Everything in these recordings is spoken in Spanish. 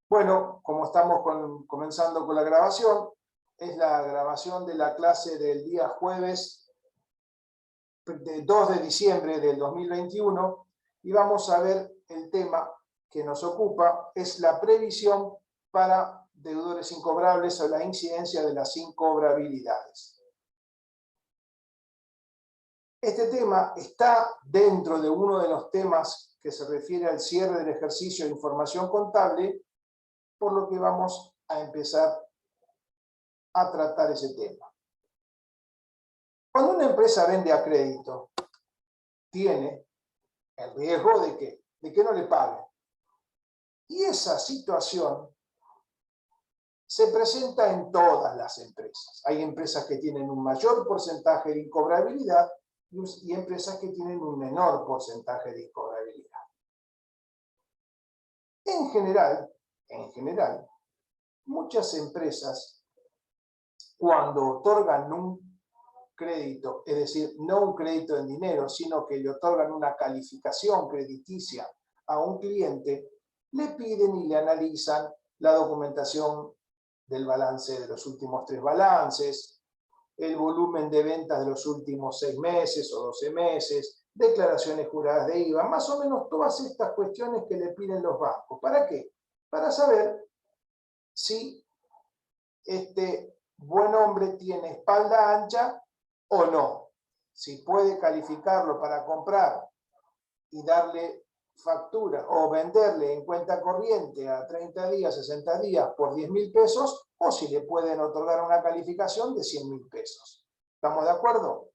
Bueno, como estamos comenzando con la grabación, es la grabación de la clase del día jueves 2 de diciembre del 2021 y vamos a ver el tema que nos ocupa, es la previsión para deudores incobrables o la incidencia de las incobrabilidades. Este tema está dentro de uno de los temas que se refiere al cierre del ejercicio de información contable, por lo que vamos a empezar a tratar ese tema. Cuando una empresa vende a crédito, tiene el riesgo de que no le pague. Y esa situación se presenta en todas las empresas. Hay empresas que tienen un mayor porcentaje de incobrabilidad y empresas que tienen un menor porcentaje de incobrabilidad. En general, muchas empresas, cuando otorgan un crédito, es decir, no un crédito en dinero, sino que le otorgan una calificación crediticia a un cliente, le piden y le analizan la documentación del balance de los últimos 3 balances, el volumen de ventas de los últimos 6 meses o 12 meses, declaraciones juradas de IVA, más o menos todas estas cuestiones que le piden los bancos. ¿Para qué? Para saber si este buen hombre tiene espalda ancha o no, si puede calificarlo para comprar y darle factura o venderle en cuenta corriente a 30 días, 60 días por 10.000 pesos, o si le pueden otorgar una calificación de 100.000 pesos. ¿Estamos de acuerdo?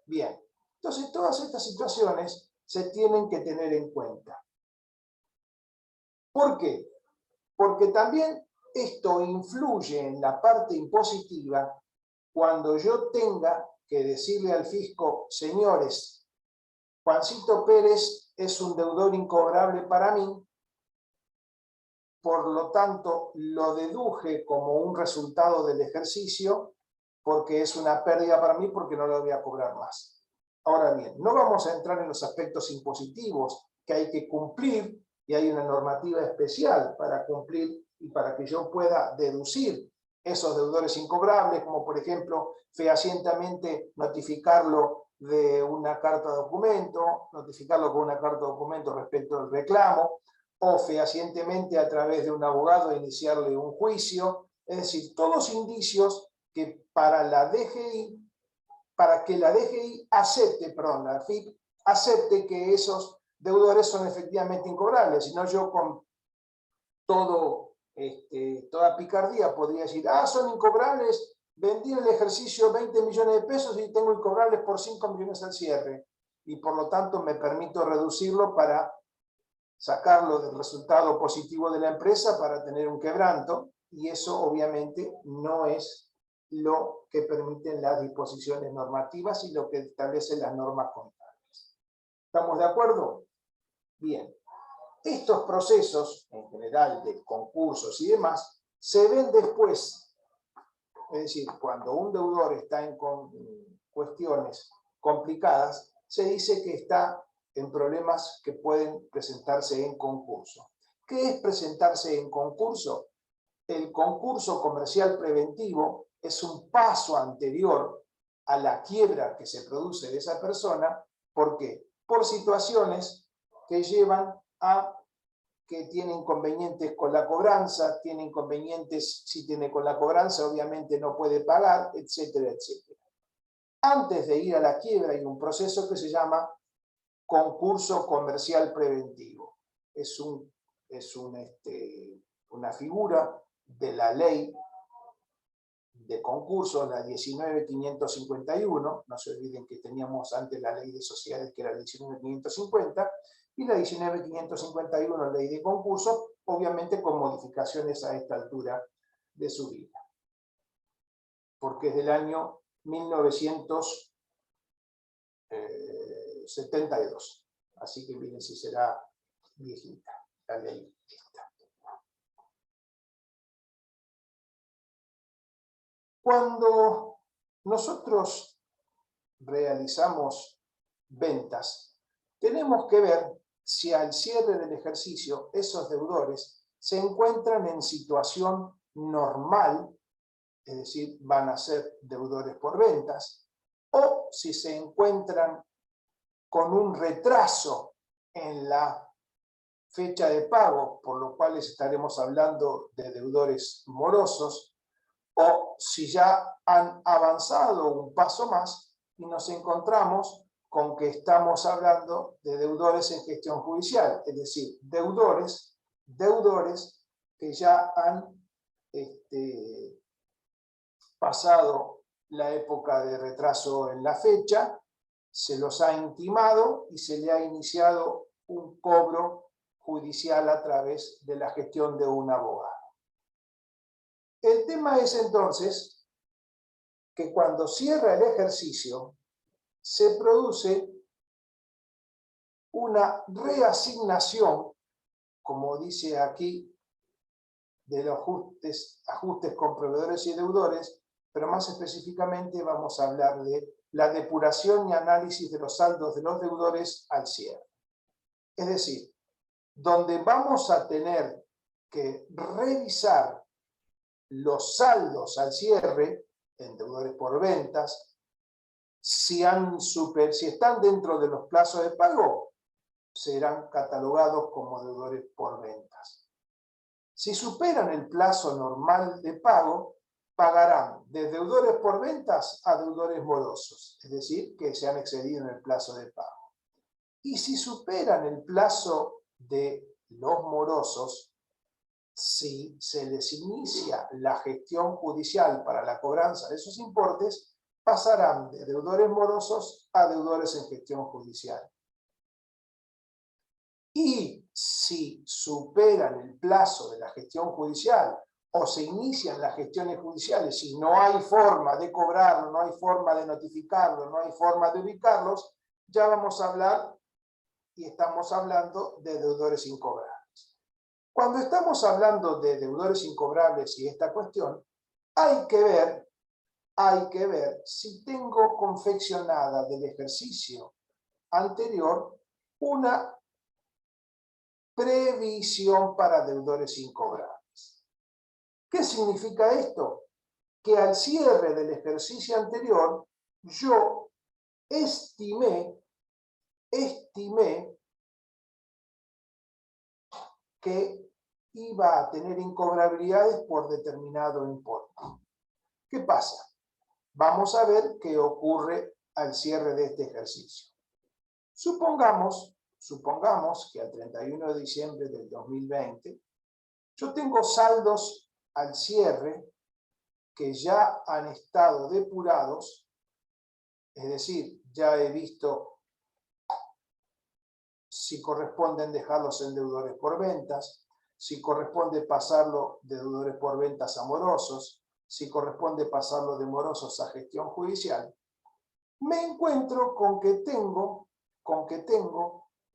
Bien. Entonces, todas estas situaciones se tienen que tener en cuenta. ¿Por qué? Porque también esto influye en la parte impositiva cuando yo tenga que decirle al fisco, señores, Juancito Pérez es un deudor incobrable para mí, por lo tanto lo deduje como un resultado del ejercicio porque es una pérdida para mí porque no lo voy a cobrar más. Ahora bien, no vamos a entrar en los aspectos impositivos que hay que cumplir y hay una normativa especial para cumplir y para que yo pueda deducir esos deudores incobrables, como por ejemplo fehacientemente notificarlo de una carta de documento, notificarlo con una carta de documento respecto del reclamo, o fehacientemente a través de un abogado iniciarle un juicio, es decir, todos indicios que para que la DGI acepte, perdón, la AFIP acepte que esos deudores son efectivamente incobrables, si no yo con toda picardía podría decir, son incobrables, vendí en el ejercicio 20 millones de pesos y tengo incobrables por 5 millones al cierre, y por lo tanto me permito reducirlo para sacarlo del resultado positivo de la empresa para tener un quebranto, y eso obviamente no es lo que permiten las disposiciones normativas y lo que establecen las normas contables. ¿Estamos de acuerdo? Bien. Estos procesos, en general de concursos y demás, se ven después. Es decir, cuando un deudor está en cuestiones complicadas, se dice que está en problemas que pueden presentarse en concurso. ¿Qué es presentarse en concurso? El concurso comercial preventivo es un paso anterior a la quiebra que se produce de esa persona. ¿Por qué? Por situaciones que llevan a que tiene inconvenientes con la cobranza, tiene inconvenientes si tiene con la cobranza, obviamente no puede pagar, etcétera, etcétera. Antes de ir a la quiebra hay un proceso que se llama concurso comercial preventivo. Es una figura de la ley de concursos, la 19.551, no se olviden que teníamos antes la ley de sociedades que era la 19.550, y la 19.551, ley de concursos, obviamente con modificaciones a esta altura de su vida, porque es del año 1972, así que miren si será viejita la ley esta. Cuando nosotros realizamos ventas, tenemos que ver si al cierre del ejercicio esos deudores se encuentran en situación normal, es decir, van a ser deudores por ventas, o si se encuentran con un retraso en la fecha de pago, por lo cual estaremos hablando de deudores morosos, o si ya han avanzado un paso más y nos encontramos con que estamos hablando de deudores en gestión judicial, es decir, deudores que ya han pasado la época de retraso en la fecha, se los ha intimado y se le ha iniciado un cobro judicial a través de la gestión de un abogado. El tema es entonces que cuando cierra el ejercicio se produce una reasignación, como dice aquí, de los ajustes con proveedores y deudores, pero más específicamente vamos a hablar de la depuración y análisis de los saldos de los deudores al cierre. Es decir, donde vamos a tener que revisar los saldos al cierre en deudores por ventas, si están dentro de los plazos de pago, serán catalogados como deudores por ventas. Si superan el plazo normal de pago, pagarán de deudores por ventas a deudores morosos, es decir, que se han excedido en el plazo de pago. Y si superan el plazo de los morosos, si se les inicia la gestión judicial para la cobranza de esos importes, pasarán de deudores morosos a deudores en gestión judicial. Y si superan el plazo de la gestión judicial o se inician las gestiones judiciales y no hay forma de cobrarlo, no hay forma de notificarlo, no hay forma de ubicarlos, ya vamos a hablar y estamos hablando de deudores incobrables. Cuando estamos hablando de deudores incobrables y esta cuestión, hay que ver si tengo confeccionada del ejercicio anterior una previsión para deudores incobrables. ¿Qué significa esto? Que al cierre del ejercicio anterior yo estimé que iba a tener incobrabilidades por determinado importe. ¿Qué pasa? Vamos a ver qué ocurre al cierre de este ejercicio. Supongamos que al 31 de diciembre del 2020 yo tengo saldos al cierre que ya han estado depurados, es decir, ya he visto si corresponden dejarlos en deudores por ventas, si corresponde pasarlo de deudores por ventas a morosos, si corresponde pasarlo de morosos a gestión judicial. Me encuentro con que tengo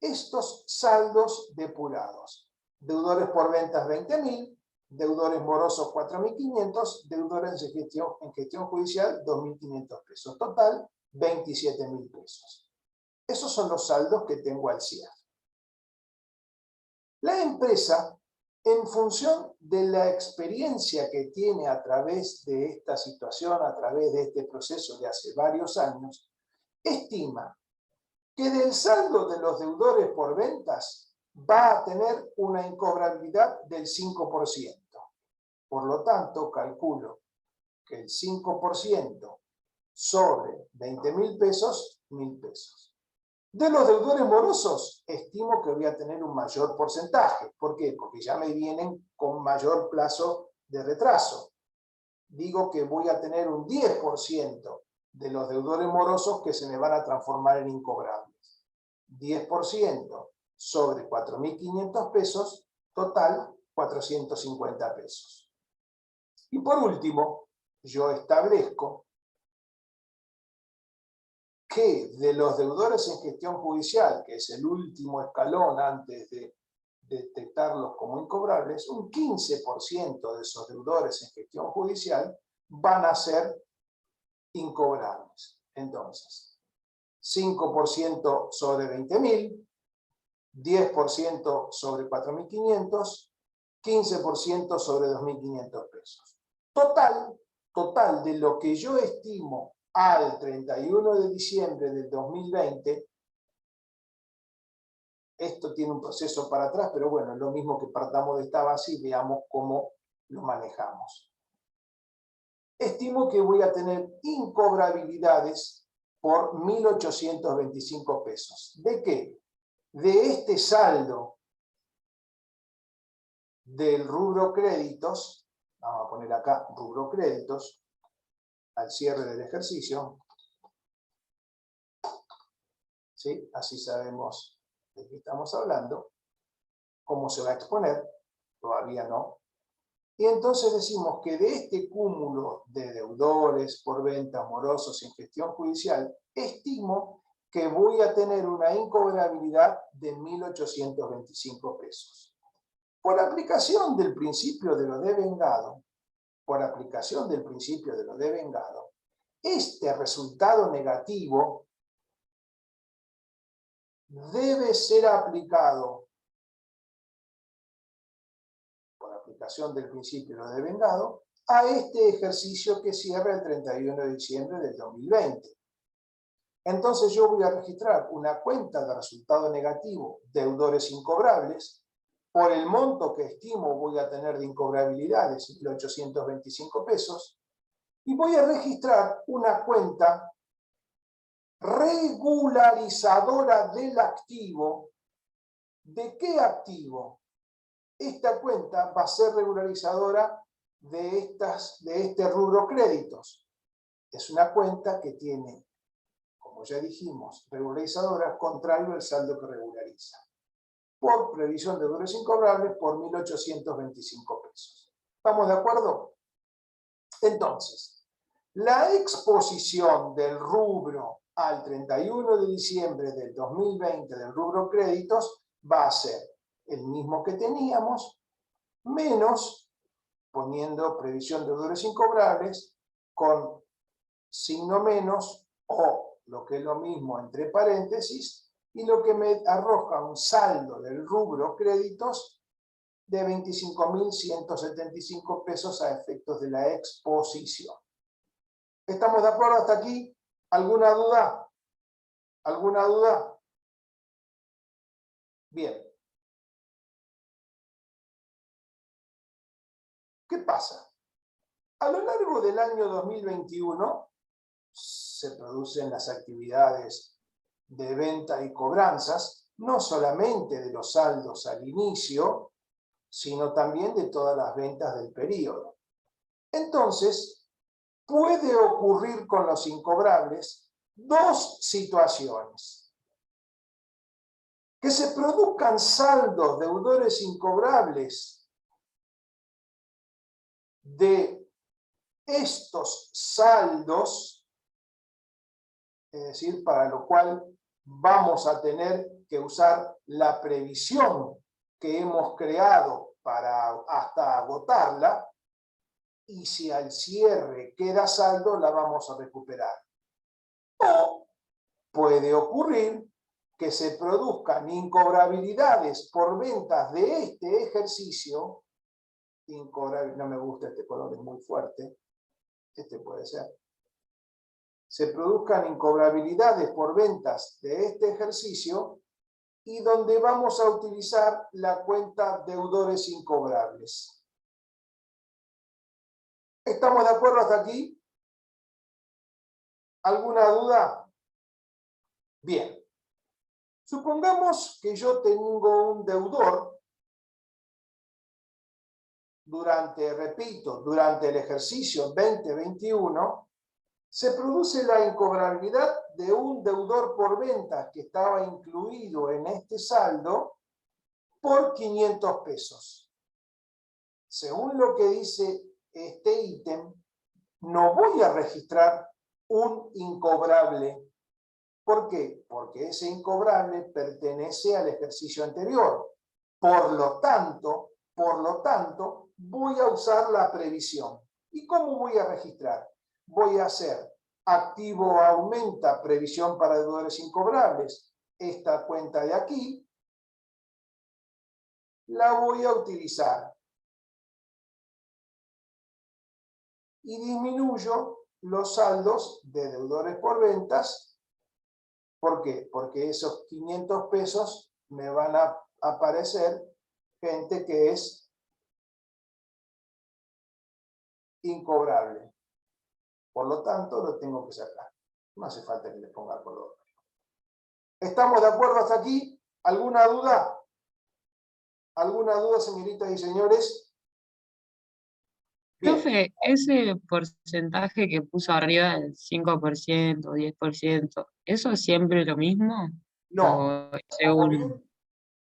estos saldos depurados. Deudores por ventas 20.000, deudores morosos 4.500, deudores en gestión judicial 2.500 pesos. Total, 27.000 pesos. Esos son los saldos que tengo al cierre. La empresa, en función de la experiencia que tiene a través de esta situación, a través de este proceso de hace varios años, estima que del saldo de los deudores por ventas va a tener una incobrabilidad del 5%. Por lo tanto, calculo que el 5% sobre 20.000 pesos, 1.000 pesos. De los deudores morosos, estimo que voy a tener un mayor porcentaje. ¿Por qué? Porque ya me vienen con mayor plazo de retraso. Digo que voy a tener un 10% de los deudores morosos que se me van a transformar en incobrables. 10% sobre 4.500 pesos, total 450 pesos. Y por último, yo establezco que de los deudores en gestión judicial, que es el último escalón antes de detectarlos como incobrables, un 15% de esos deudores en gestión judicial van a ser incobrables. Entonces, 5% sobre 20.000, 10% sobre 4.500, 15% sobre 2.500 pesos. Total de lo que yo estimo al 31 de diciembre del 2020, esto tiene un proceso para atrás, pero bueno, es lo mismo que partamos de esta base y veamos cómo lo manejamos. Estimo que voy a tener incobrabilidades por 1.825 pesos. ¿De qué? De este saldo del rubro créditos, vamos a poner acá rubro créditos, al cierre del ejercicio, ¿sí? Así sabemos de qué estamos hablando, cómo se va a exponer, todavía no. Y entonces decimos que de este cúmulo de deudores por venta morosos en gestión judicial, estimo que voy a tener una incobrabilidad de 1.825 pesos. Por aplicación del principio de lo devengado, este resultado negativo debe ser aplicado, por aplicación del principio de lo devengado, a este ejercicio que cierra el 31 de diciembre del 2020. Entonces yo voy a registrar una cuenta de resultado negativo, deudores incobrables, por el monto que estimo voy a tener de incobrabilidades, 1.825 pesos, y voy a registrar una cuenta regularizadora del activo. ¿De qué activo? Esta cuenta va a ser regularizadora de este rubro créditos. Es una cuenta que tiene, como ya dijimos, regularizadora contrario al saldo que regulariza. Por previsión de deudores incobrables por 1.825 pesos. ¿Estamos de acuerdo? Entonces, la exposición del rubro al 31 de diciembre del 2020 del rubro créditos va a ser el mismo que teníamos, menos, poniendo previsión de deudores incobrables, con signo menos o, lo que es lo mismo, entre paréntesis, y lo que me arroja un saldo del rubro créditos de 25.175 pesos a efectos de la exposición. ¿Estamos de acuerdo hasta aquí? ¿Alguna duda? ¿Alguna duda? Bien. ¿Qué pasa? A lo largo del año 2021 se producen las actividades de venta y cobranzas, no solamente de los saldos al inicio, sino también de todas las ventas del periodo. Entonces, puede ocurrir con los incobrables dos situaciones. Que se produzcan saldos deudores incobrables de estos saldos, es decir, para lo cual vamos a tener que usar la previsión que hemos creado hasta agotarla, y si al cierre queda saldo, la vamos a recuperar. O puede ocurrir que se produzcan incobrabilidades por ventas de este ejercicio, no me gusta este color, es muy fuerte, este puede ser, se produzcan incobrabilidades por ventas de este ejercicio y donde vamos a utilizar la cuenta deudores incobrables. ¿Estamos de acuerdo hasta aquí? ¿Alguna duda? Bien. Supongamos que yo tengo un deudor durante el ejercicio 2021, se produce la incobrabilidad de un deudor por ventas que estaba incluido en este saldo por 500 pesos. Según lo que dice este ítem, no voy a registrar un incobrable. ¿Por qué? Porque ese incobrable pertenece al ejercicio anterior. Por lo tanto, voy a usar la previsión. ¿Y cómo voy a registrar? Voy a hacer activo aumenta previsión para deudores incobrables. Esta cuenta de aquí la voy a utilizar y disminuyo los saldos de deudores por ventas. ¿Por qué? Porque esos 500 pesos me van a aparecer gente que es incobrable. Por lo tanto, lo tengo que sacar. No hace falta que le ponga color. ¿Estamos de acuerdo hasta aquí? ¿Alguna duda? ¿Alguna duda, señoritas y señores? Bien. Profe, ese porcentaje que puso arriba, el 5%, 10%, ¿eso es siempre lo mismo? No. ¿O según?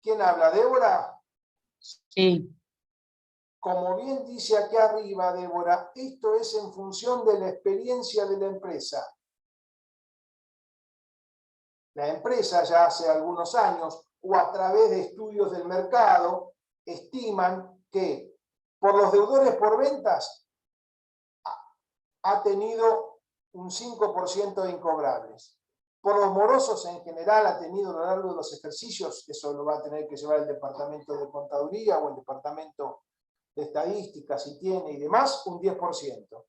¿Quién habla? ¿Débora? Sí, Como bien dice aquí arriba, Débora, esto es en función de la experiencia de la empresa. La empresa ya hace algunos años o a través de estudios del mercado estiman que por los deudores por ventas ha tenido un 5% de incobrables. Por los morosos en general ha tenido a lo largo de los ejercicios, eso lo va a tener que llevar el departamento de contaduría o el departamento de estadística si tiene y demás, un 10%.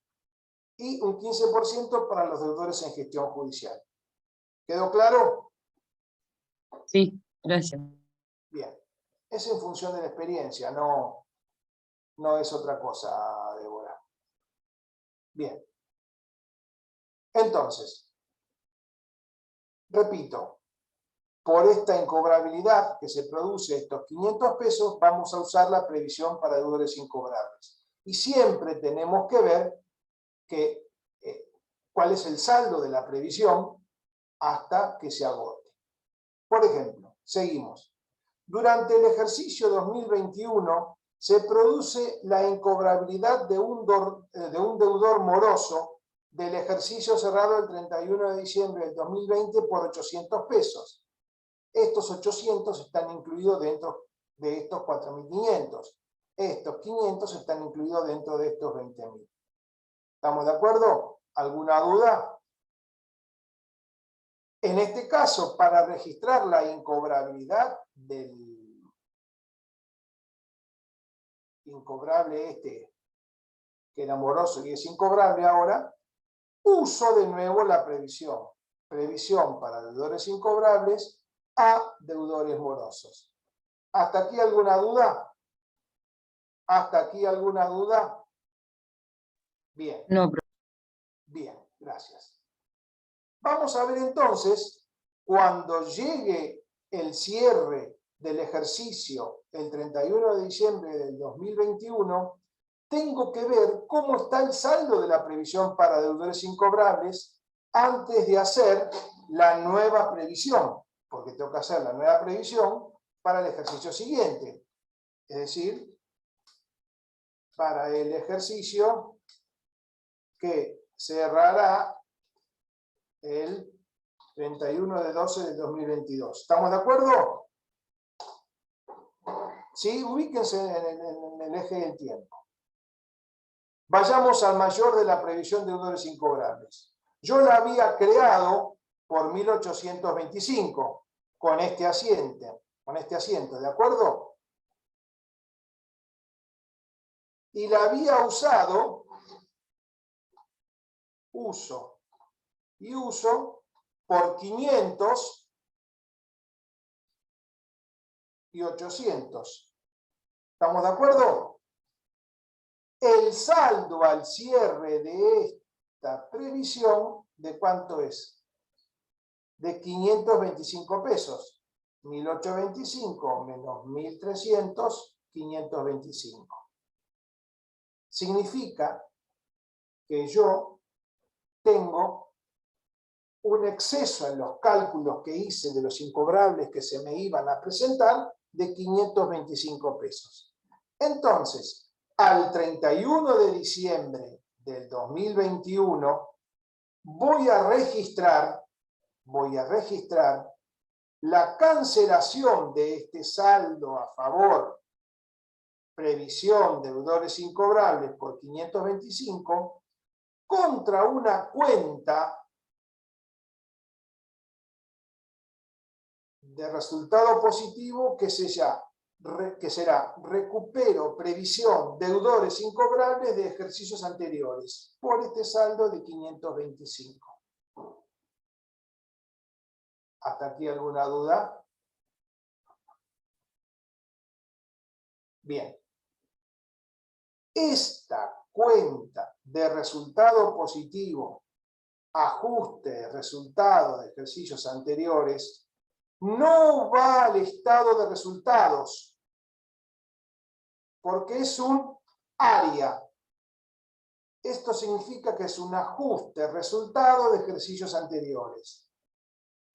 Y un 15% para los deudores en gestión judicial. ¿Quedó claro? sí, gracias. Bien. Es en función de la experiencia, no es otra cosa, Débora. Bien. Entonces, repito, por esta incobrabilidad que se produce estos 500 pesos, vamos a usar la previsión para deudores incobrables. Y siempre tenemos que ver cuál es el saldo de la previsión hasta que se agote. Por ejemplo, seguimos. Durante el ejercicio 2021 se produce la incobrabilidad de un deudor moroso del ejercicio cerrado el 31 de diciembre del 2020 por 800 pesos. Estos 800 están incluidos dentro de estos 4.500. Estos 500 están incluidos dentro de estos 20.000. ¿Estamos de acuerdo? ¿Alguna duda? En este caso, para registrar la incobrabilidad del incobrable que era moroso y es incobrable ahora, uso de nuevo la previsión. Previsión para deudores incobrables a deudores morosos. ¿Hasta aquí alguna duda? ¿Hasta aquí alguna duda? Bien. No, profe. Bien, gracias. Vamos a ver entonces, cuando llegue el cierre del ejercicio el 31 de diciembre del 2021, tengo que ver cómo está el saldo de la previsión para deudores incobrables antes de hacer la nueva previsión, porque tengo que hacer la nueva previsión para el ejercicio siguiente, es decir, para el ejercicio que cerrará el 31 de 12 del 2022. ¿Estamos de acuerdo? Sí, ubíquense en el eje del tiempo. Vayamos al mayor de la previsión de deudores incobrables. Yo la había creado por 1825 con este asiento, ¿de acuerdo? Y la había usado, uso por 500 y 800. ¿Estamos de acuerdo? El saldo al cierre de esta previsión, ¿de cuánto es? De 525 pesos. 1825 menos 1300, 525. Significa que yo tengo un exceso en los cálculos que hice de los incobrables que se me iban a presentar de 525 pesos. Entonces, al 31 de diciembre del 2021, voy a registrar la cancelación de este saldo a favor, previsión deudores incobrables por 525, contra una cuenta de resultado positivo que se que será recupero previsión deudores incobrables de ejercicios anteriores por este saldo de 525. ¿Hasta aquí alguna duda? Bien. Esta cuenta de resultado positivo, ajuste de resultado de ejercicios anteriores, no va al estado de resultados, porque es un área. Esto significa que es un ajuste resultado de ejercicios anteriores.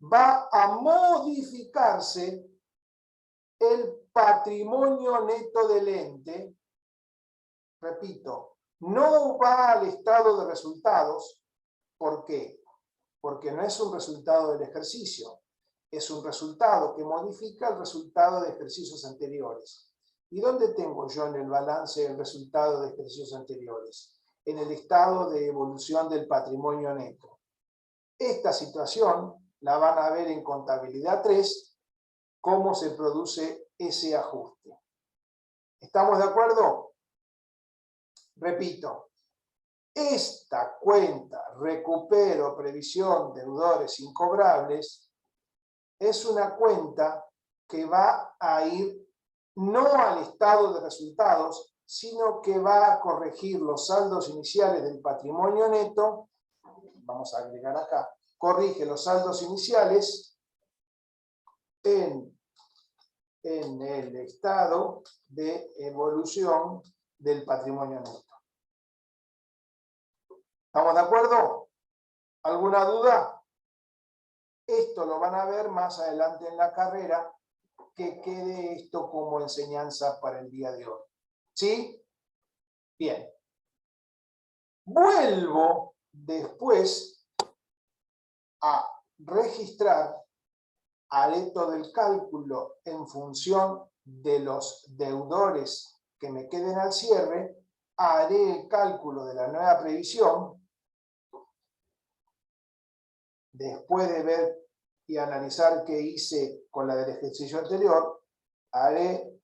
Va a modificarse el patrimonio neto del ente. Repito, no va al estado de resultados. ¿Por qué? Porque no es un resultado del ejercicio, es un resultado que modifica el resultado de ejercicios anteriores. ¿Y dónde tengo yo en el balance el resultado de ejercicios anteriores? En el estado de evolución del patrimonio neto. Esta situación la van a ver en contabilidad 3, cómo se produce ese ajuste. ¿Estamos de acuerdo? Repito, esta cuenta recupero previsión deudores incobrables es una cuenta que va a ir no al estado de resultados, sino que va a corregir los saldos iniciales del patrimonio neto. Vamos a agregar acá, corrige los saldos iniciales en el estado de evolución del patrimonio neto. ¿Estamos de acuerdo? ¿Alguna duda? Esto lo van a ver más adelante en la carrera, que quede esto como enseñanza para el día de hoy. ¿Sí? Bien. Vuelvo después a registrar al hecho del cálculo en función de los deudores que me queden al cierre, haré el cálculo de la nueva previsión. Después de ver y analizar qué hice con la del ejercicio anterior, haré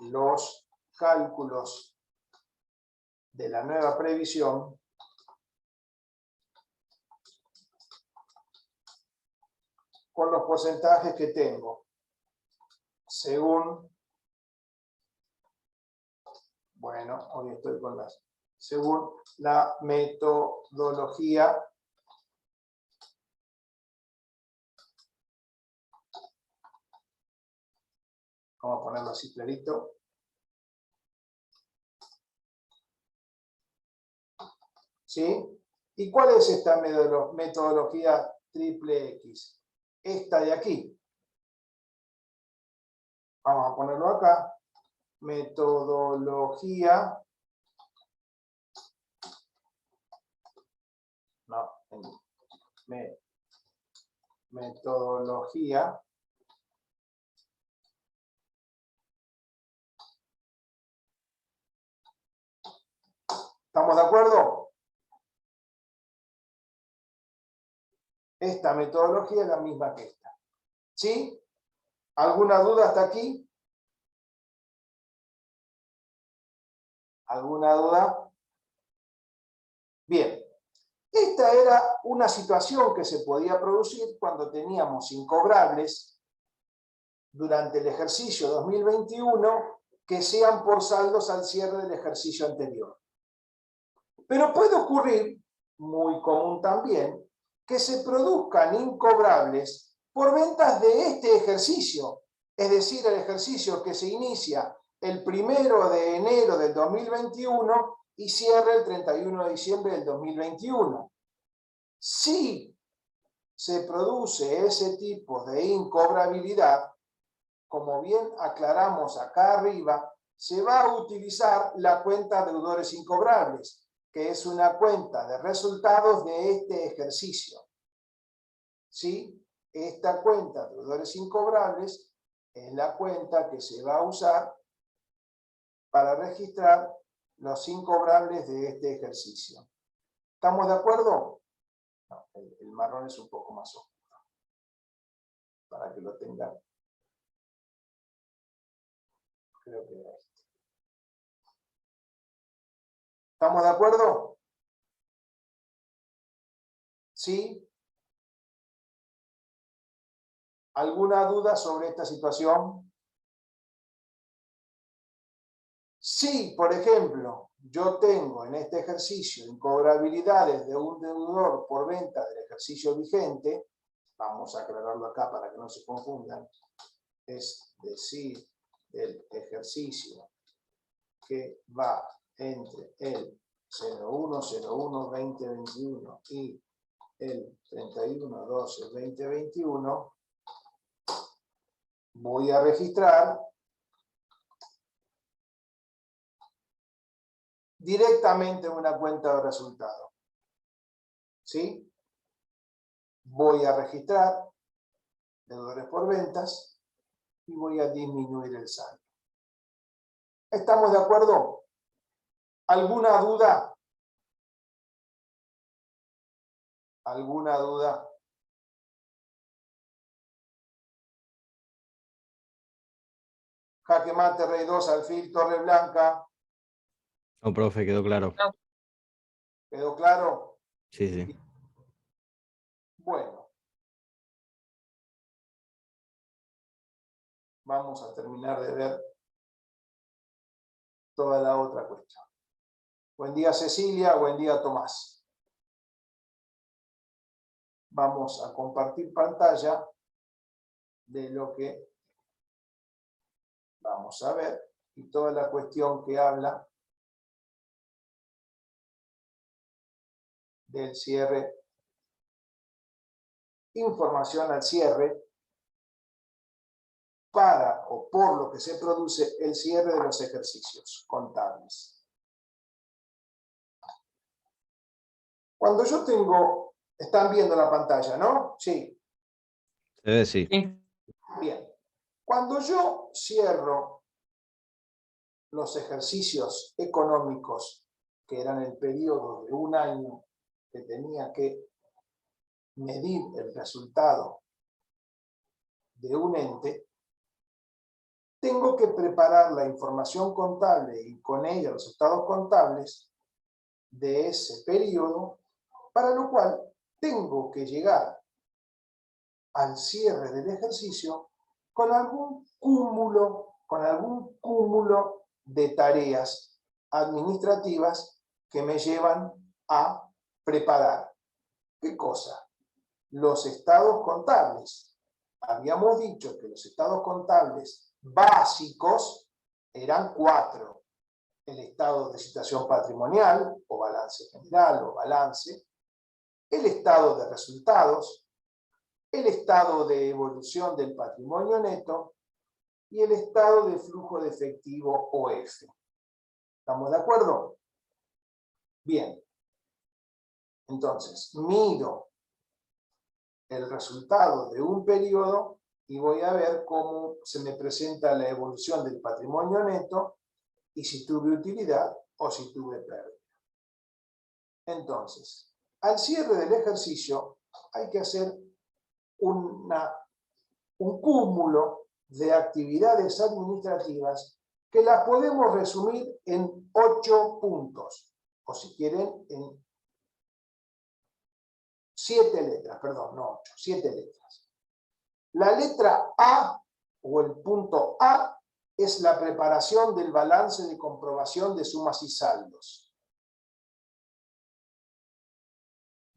los cálculos de la nueva previsión con los porcentajes que tengo, según, bueno, hoy estoy con las, según la metodología vamos a ponerlo así clarito. ¿Sí? ¿Y cuál es esta metodología triple X? Esta de aquí. Vamos a ponerlo acá. Metodología. No. Metodología. ¿Estamos de acuerdo? Esta metodología es la misma que esta. ¿Sí? ¿Alguna duda hasta aquí? ¿Alguna duda? Bien. Esta era una situación que se podía producir cuando teníamos incobrables durante el ejercicio 2021 que sean por saldos al cierre del ejercicio anterior. Pero puede ocurrir, muy común también, que se produzcan incobrables por ventas de este ejercicio, es decir, el ejercicio que se inicia el 1 de enero del 2021 y cierra el 31 de diciembre del 2021. Si se produce ese tipo de incobrabilidad, como bien aclaramos acá arriba, se va a utilizar la cuenta deudores incobrables, que es una cuenta de resultados de este ejercicio. ¿Sí? Esta cuenta de deudores incobrables es la cuenta que se va a usar para registrar los incobrables de este ejercicio. ¿Estamos de acuerdo? No, el marrón es un poco más oscuro. Para que lo tengan. Creo que era este. ¿Estamos de acuerdo? ¿Sí? ¿Alguna duda sobre esta situación? Si, por ejemplo, yo tengo en este ejercicio incobrabilidades de un deudor por venta del ejercicio vigente, vamos a aclararlo acá para que no se confundan, es decir, el ejercicio que va entre el 01/01/2021 y el 31/12/2021, voy a registrar directamente una cuenta de resultado. ¿Sí? Voy a registrar deudores por ventas y voy a disminuir el saldo. ¿Estamos de acuerdo? ¿Alguna duda? ¿Alguna duda? Jaque mate, rey 2, alfil, torre blanca. No, profe, quedó claro. ¿Quedó claro? Sí, sí. Bueno. Vamos a terminar de ver toda la otra cuestión. Buen día, Cecilia. Buen día, Tomás. Vamos a compartir pantalla de lo que vamos a ver y toda la cuestión que habla del cierre, información al cierre para o por lo que se produce el cierre de los ejercicios contables. Cuando yo tengo, están viendo la pantalla, ¿no? Sí. Se ve, sí. Bien. Cuando yo cierro los ejercicios económicos, que eran el periodo de un año que tenía que medir el resultado de un ente, tengo que preparar la información contable y con ella los estados contables de ese periodo, para lo cual tengo que llegar al cierre del ejercicio con algún cúmulo de tareas administrativas que me llevan a preparar. ¿Qué cosa? Los estados contables. Habíamos dicho que los estados contables básicos eran 4. El estado de situación patrimonial, o balance general, o balance, el estado de resultados, el estado de evolución del patrimonio neto y el estado de flujo de efectivo OF. ¿Estamos de acuerdo? Bien. Entonces, mido el resultado de un periodo y voy a ver cómo se me presenta la evolución del patrimonio neto y si tuve utilidad o si tuve pérdida. Entonces, al cierre del ejercicio hay que hacer un cúmulo de actividades administrativas que las podemos resumir en 8 puntos, o si quieren, en 7 letras, perdón, no 8, 7 letras. La letra A, o el punto A, es la preparación del balance de comprobación de sumas y saldos.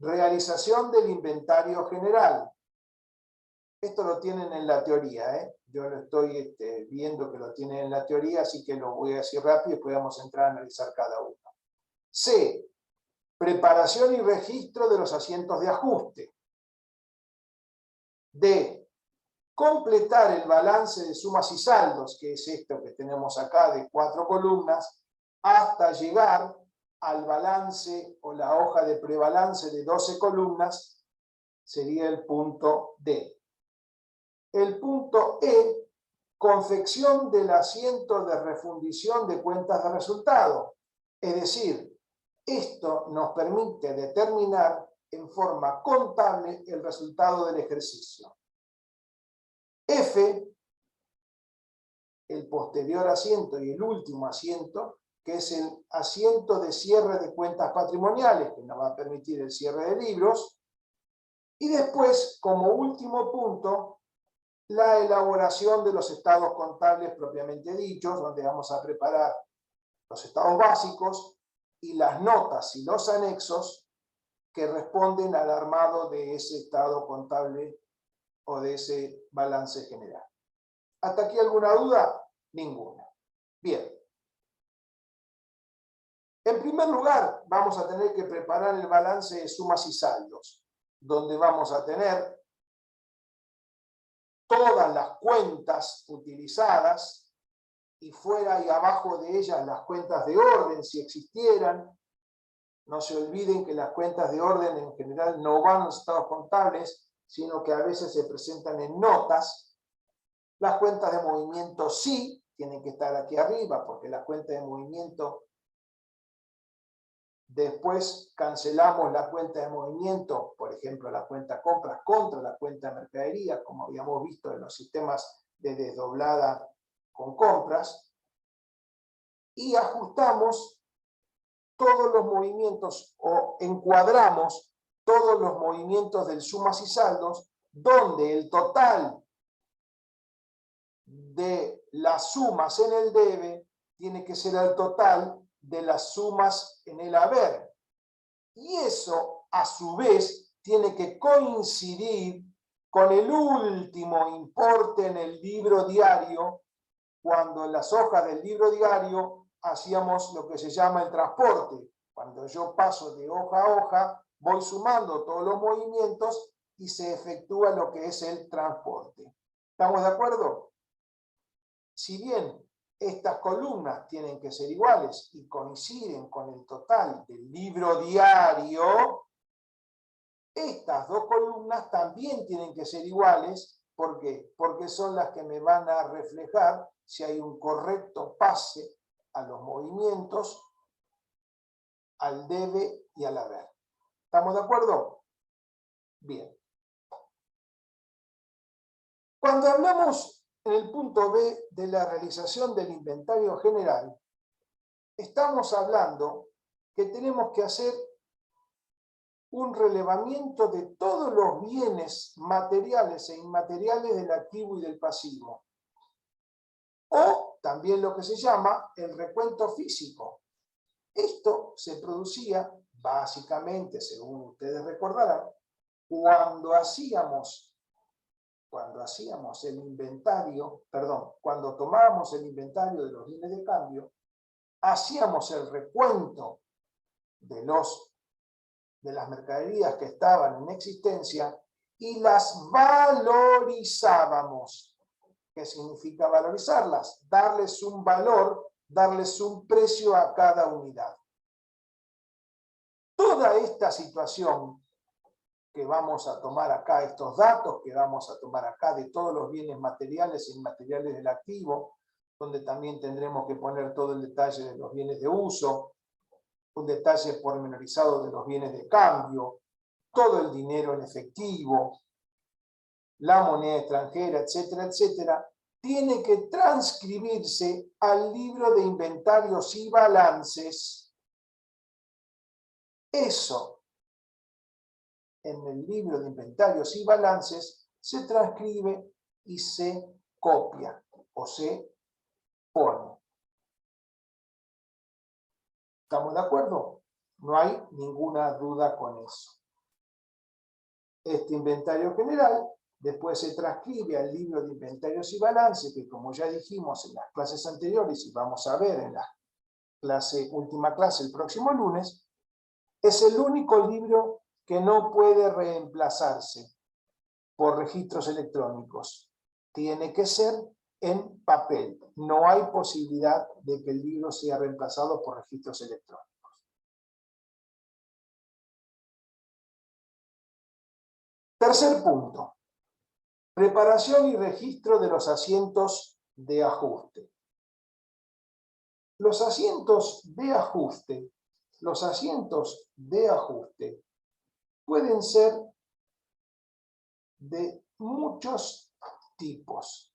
Realización del inventario general. Esto lo tienen en la teoría, ¿eh? Yo lo estoy viendo que lo tienen en la teoría, así que lo voy a decir rápido y después vamos a entrar a analizar cada uno. C. Preparación y registro de los asientos de ajuste. D. Completar el balance de sumas y saldos, que es esto que tenemos acá de 4 columnas, hasta llegar al balance o la hoja de prebalance de 12 columnas, sería el punto D. El punto E, confección del asiento de refundición de cuentas de resultado. Es decir, Esto nos permite determinar en forma contable el resultado del ejercicio. F, el posterior asiento y el último asiento, que es el asiento de cierre de cuentas patrimoniales, que nos va a permitir el cierre de libros. Y después, como último punto, la elaboración de los estados contables propiamente dichos, donde vamos a preparar los estados básicos y las notas y los anexos que responden al armado de ese estado contable o de ese balance general. ¿Hasta aquí alguna duda? Ninguna. Bien. En primer lugar, vamos a tener que preparar el balance de sumas y saldos, donde vamos a tener todas las cuentas utilizadas y fuera y abajo de ellas las cuentas de orden, si existieran. No se olviden que las cuentas de orden en general no van a los estados contables, sino que a veces se presentan en notas. Las cuentas de movimiento sí tienen que estar aquí arriba, porque las cuentas de movimiento, después cancelamos la cuenta de movimiento, por ejemplo, la cuenta compras contra la cuenta de mercadería, como habíamos visto en los sistemas de desdoblada con compras, y ajustamos todos los movimientos o encuadramos todos los movimientos del sumas y saldos, donde el total de las sumas en el debe tiene que ser el total de las sumas en el haber. Y eso, a su vez, tiene que coincidir con el último importe en el libro diario, cuando en las hojas del libro diario hacíamos lo que se llama el transporte. Cuando yo paso de hoja a hoja, voy sumando todos los movimientos y se efectúa lo que es el transporte. ¿Estamos de acuerdo? Si bien estas columnas tienen que ser iguales y coinciden con el total del libro diario, estas dos columnas también tienen que ser iguales. ¿Por qué? Porque son las que me van a reflejar si hay un correcto pase a los movimientos, al debe y al haber. ¿Estamos de acuerdo? Bien. Cuando hablamos en el punto B de la realización del inventario general, estamos hablando que tenemos que hacer un relevamiento de todos los bienes materiales e inmateriales del activo y del pasivo. O también lo que se llama el recuento físico. Esto se producía básicamente, según ustedes recordarán, cuando hacíamos el inventario, cuando tomábamos el inventario de los bienes de cambio, hacíamos el recuento de las mercaderías que estaban en existencia y las valorizábamos. ¿Qué significa valorizarlas? Darles un valor, darles un precio a cada unidad. Toda esta situación que vamos a tomar acá, estos datos que vamos a tomar acá de todos los bienes materiales e inmateriales del activo, donde también tendremos que poner todo el detalle de los bienes de uso, un detalle pormenorizado de los bienes de cambio, todo el dinero en efectivo, la moneda extranjera, etcétera, etcétera, tiene que transcribirse al libro de inventarios y balances. Eso, en el libro de inventarios y balances, se transcribe y se copia o se pone. ¿Estamos de acuerdo? No hay ninguna duda con eso. Este inventario general después se transcribe al libro de inventarios y balances, que como ya dijimos en las clases anteriores y vamos a ver en la última clase el próximo lunes, es el único libro que no puede reemplazarse por registros electrónicos. Tiene que ser en papel. No hay posibilidad de que el libro sea reemplazado por registros electrónicos. Tercer punto. Preparación y registro de los asientos de ajuste. Los asientos de ajuste Los asientos de ajuste pueden ser de muchos tipos.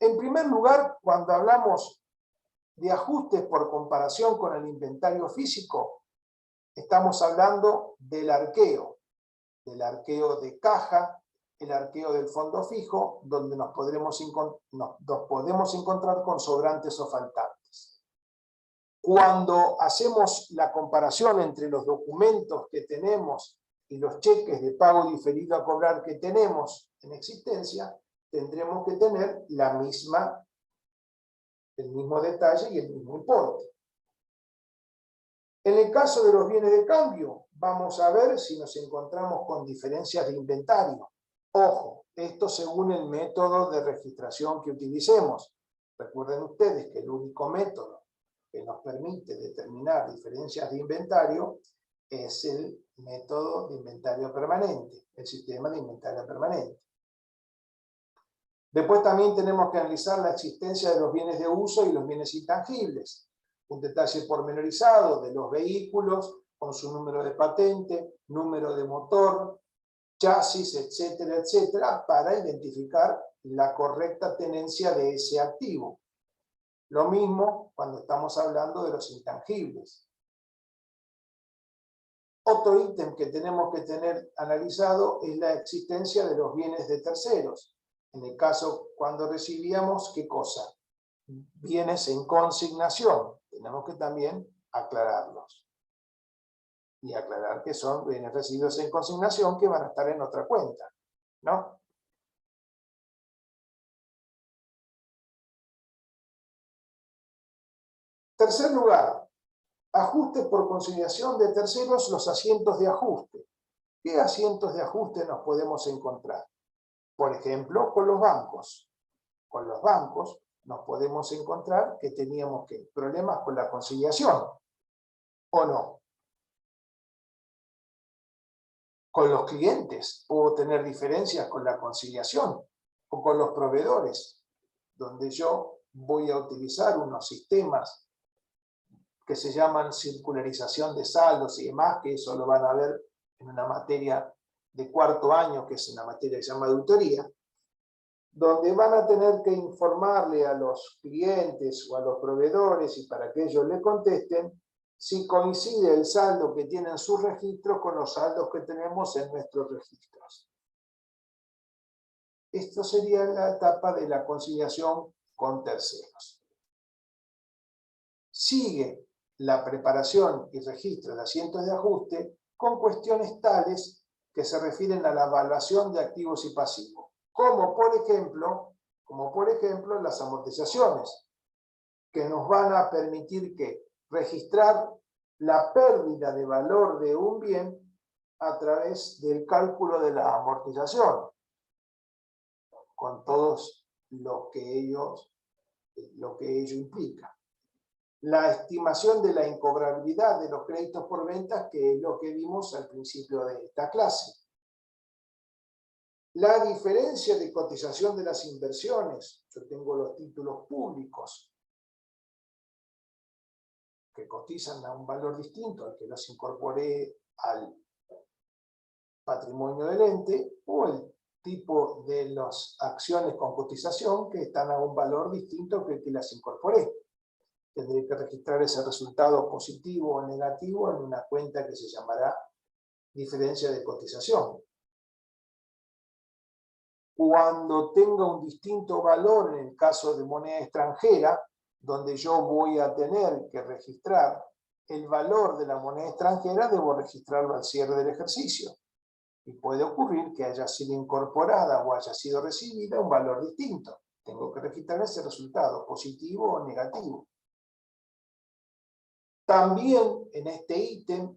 En primer lugar, cuando hablamos de ajustes por comparación con el inventario físico, estamos hablando del arqueo de caja, el arqueo del fondo fijo, donde nos podemos encontrar con sobrantes o faltantes. Cuando hacemos la comparación entre los documentos que tenemos y los cheques de pago diferido a cobrar que tenemos en existencia, tendremos que tener el mismo detalle y el mismo importe. En el caso de los bienes de cambio, vamos a ver si nos encontramos con diferencias de inventario. Ojo, esto según el método de registración que utilicemos. Recuerden ustedes que el único método que nos permite determinar diferencias de inventario es el método de inventario permanente, el sistema de inventario permanente. Después también tenemos que analizar la existencia de los bienes de uso y los bienes intangibles. Un detalle pormenorizado de los vehículos con su número de patente, número de motor, chasis, etcétera, etcétera, para identificar la correcta tenencia de ese activo. Lo mismo cuando estamos hablando de los intangibles. Otro ítem que tenemos que tener analizado es la existencia de los bienes de terceros. En el caso cuando recibíamos, ¿qué cosa? Bienes en consignación. Tenemos que también aclararlos. Y aclarar que son bienes recibidos en consignación que van a estar en otra cuenta, ¿no? Tercer lugar, ajustes por consignación de terceros, los asientos de ajuste. ¿Qué asientos de ajuste nos podemos encontrar? Por ejemplo, con los bancos. Con los bancos nos podemos encontrar que teníamos problemas con la conciliación, ¿o no? Con los clientes puedo tener diferencias con la conciliación, o con los proveedores, donde yo voy a utilizar unos sistemas que se llaman circularización de saldos y demás, que eso lo van a ver en una materia de cuarto año, que es una materia que se llama auditoría, donde van a tener que informarle a los clientes o a los proveedores, y para que ellos le contesten, si coincide el saldo que tienen sus registros con los saldos que tenemos en nuestros registros. Esto sería la etapa de la conciliación con terceros. Sigue la preparación y registro de asientos de ajuste con cuestiones tales que se refieren a la evaluación de activos y pasivos, como por ejemplo las amortizaciones, que nos van a permitir registrar la pérdida de valor de un bien a través del cálculo de la amortización, con todos lo que ello implica. La estimación de la incobrabilidad de los créditos por ventas, que es lo que vimos al principio de esta clase. La diferencia de cotización de las inversiones. Yo tengo los títulos públicos que cotizan a un valor distinto al que los incorporé al patrimonio del ente, o el tipo de las acciones con cotización que están a un valor distinto que el que las incorporé. Tendré que registrar ese resultado positivo o negativo en una cuenta que se llamará diferencia de cotización. Cuando tenga un distinto valor en el caso de moneda extranjera, donde yo voy a tener que registrar el valor de la moneda extranjera, debo registrarlo al cierre del ejercicio. Y puede ocurrir que haya sido incorporada o haya sido recibida un valor distinto. Tengo que registrar ese resultado, positivo o negativo. También en este ítem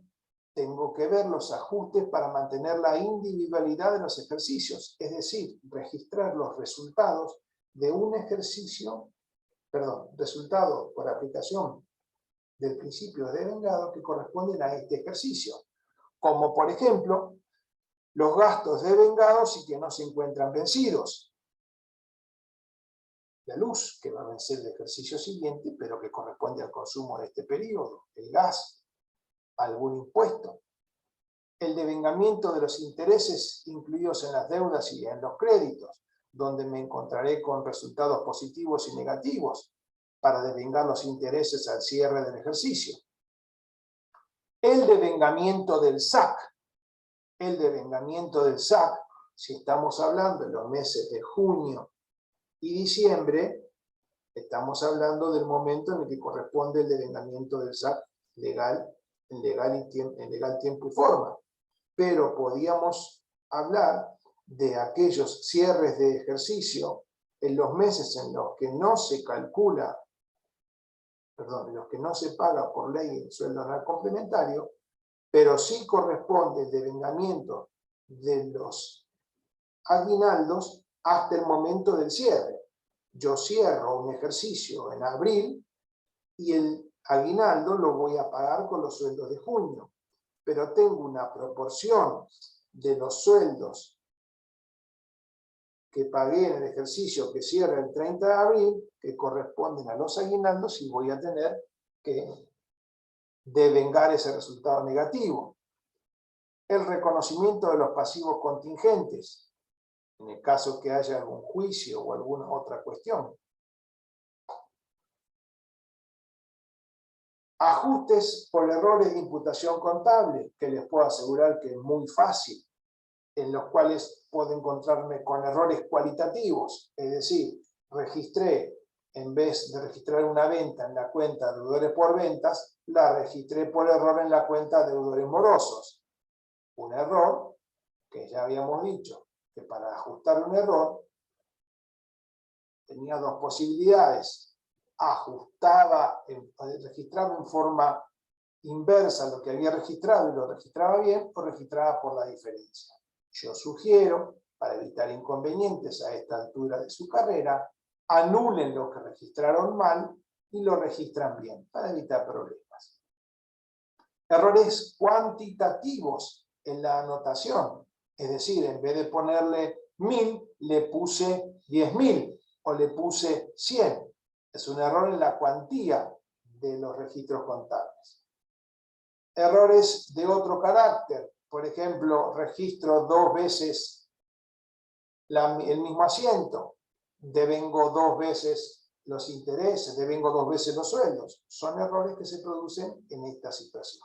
tengo que ver los ajustes para mantener la individualidad de los ejercicios, es decir, registrar los resultados de un ejercicio, resultados por aplicación del principio de devengado que corresponden a este ejercicio, como por ejemplo los gastos devengados y que no se encuentran vencidos. La luz, que va a vencer el ejercicio siguiente, pero que corresponde al consumo de este periodo, el gas, algún impuesto. El devengamiento de los intereses incluidos en las deudas y en los créditos, donde me encontraré con resultados positivos y negativos para devengar los intereses al cierre del ejercicio. El devengamiento del SAC. El devengamiento del SAC, si estamos hablando de los meses de junio y diciembre, estamos hablando del momento en el que corresponde el devengamiento del SAC en legal tiempo y forma. Pero podíamos hablar de aquellos cierres de ejercicio en los meses en los que no se calcula, en los que no se paga por ley el sueldo anual complementario, pero sí corresponde el devengamiento de los aguinaldos hasta el momento del cierre. Yo cierro un ejercicio en abril y el aguinaldo lo voy a pagar con los sueldos de junio, pero tengo una proporción de los sueldos que pagué en el ejercicio que cierra el 30 de abril, que corresponden a los aguinaldos, y voy a tener que devengar ese resultado negativo. El reconocimiento de los pasivos contingentes, en el caso que haya algún juicio o alguna otra cuestión. Ajustes por errores de imputación contable, que les puedo asegurar que es muy fácil, en los cuales puedo encontrarme con errores cualitativos, es decir, en vez de registrar una venta en la cuenta de deudores por ventas, la registré por error en la cuenta de deudores morosos. Un error que ya habíamos dicho, que para ajustar un error tenía dos posibilidades. Registraba en forma inversa lo que había registrado y lo registraba bien, o registraba por la diferencia. Yo sugiero, para evitar inconvenientes a esta altura de su carrera, anulen lo que registraron mal y lo registran bien, para evitar problemas. Errores cuantitativos en la anotación, es decir, en vez de ponerle 1000, le puse 10.000 o le puse 100. Es un error en la cuantía de los registros contables. Errores de otro carácter, por ejemplo, registro 2 veces el mismo asiento, devengo 2 veces los intereses, devengo 2 veces los sueldos. Son errores que se producen en esta situación.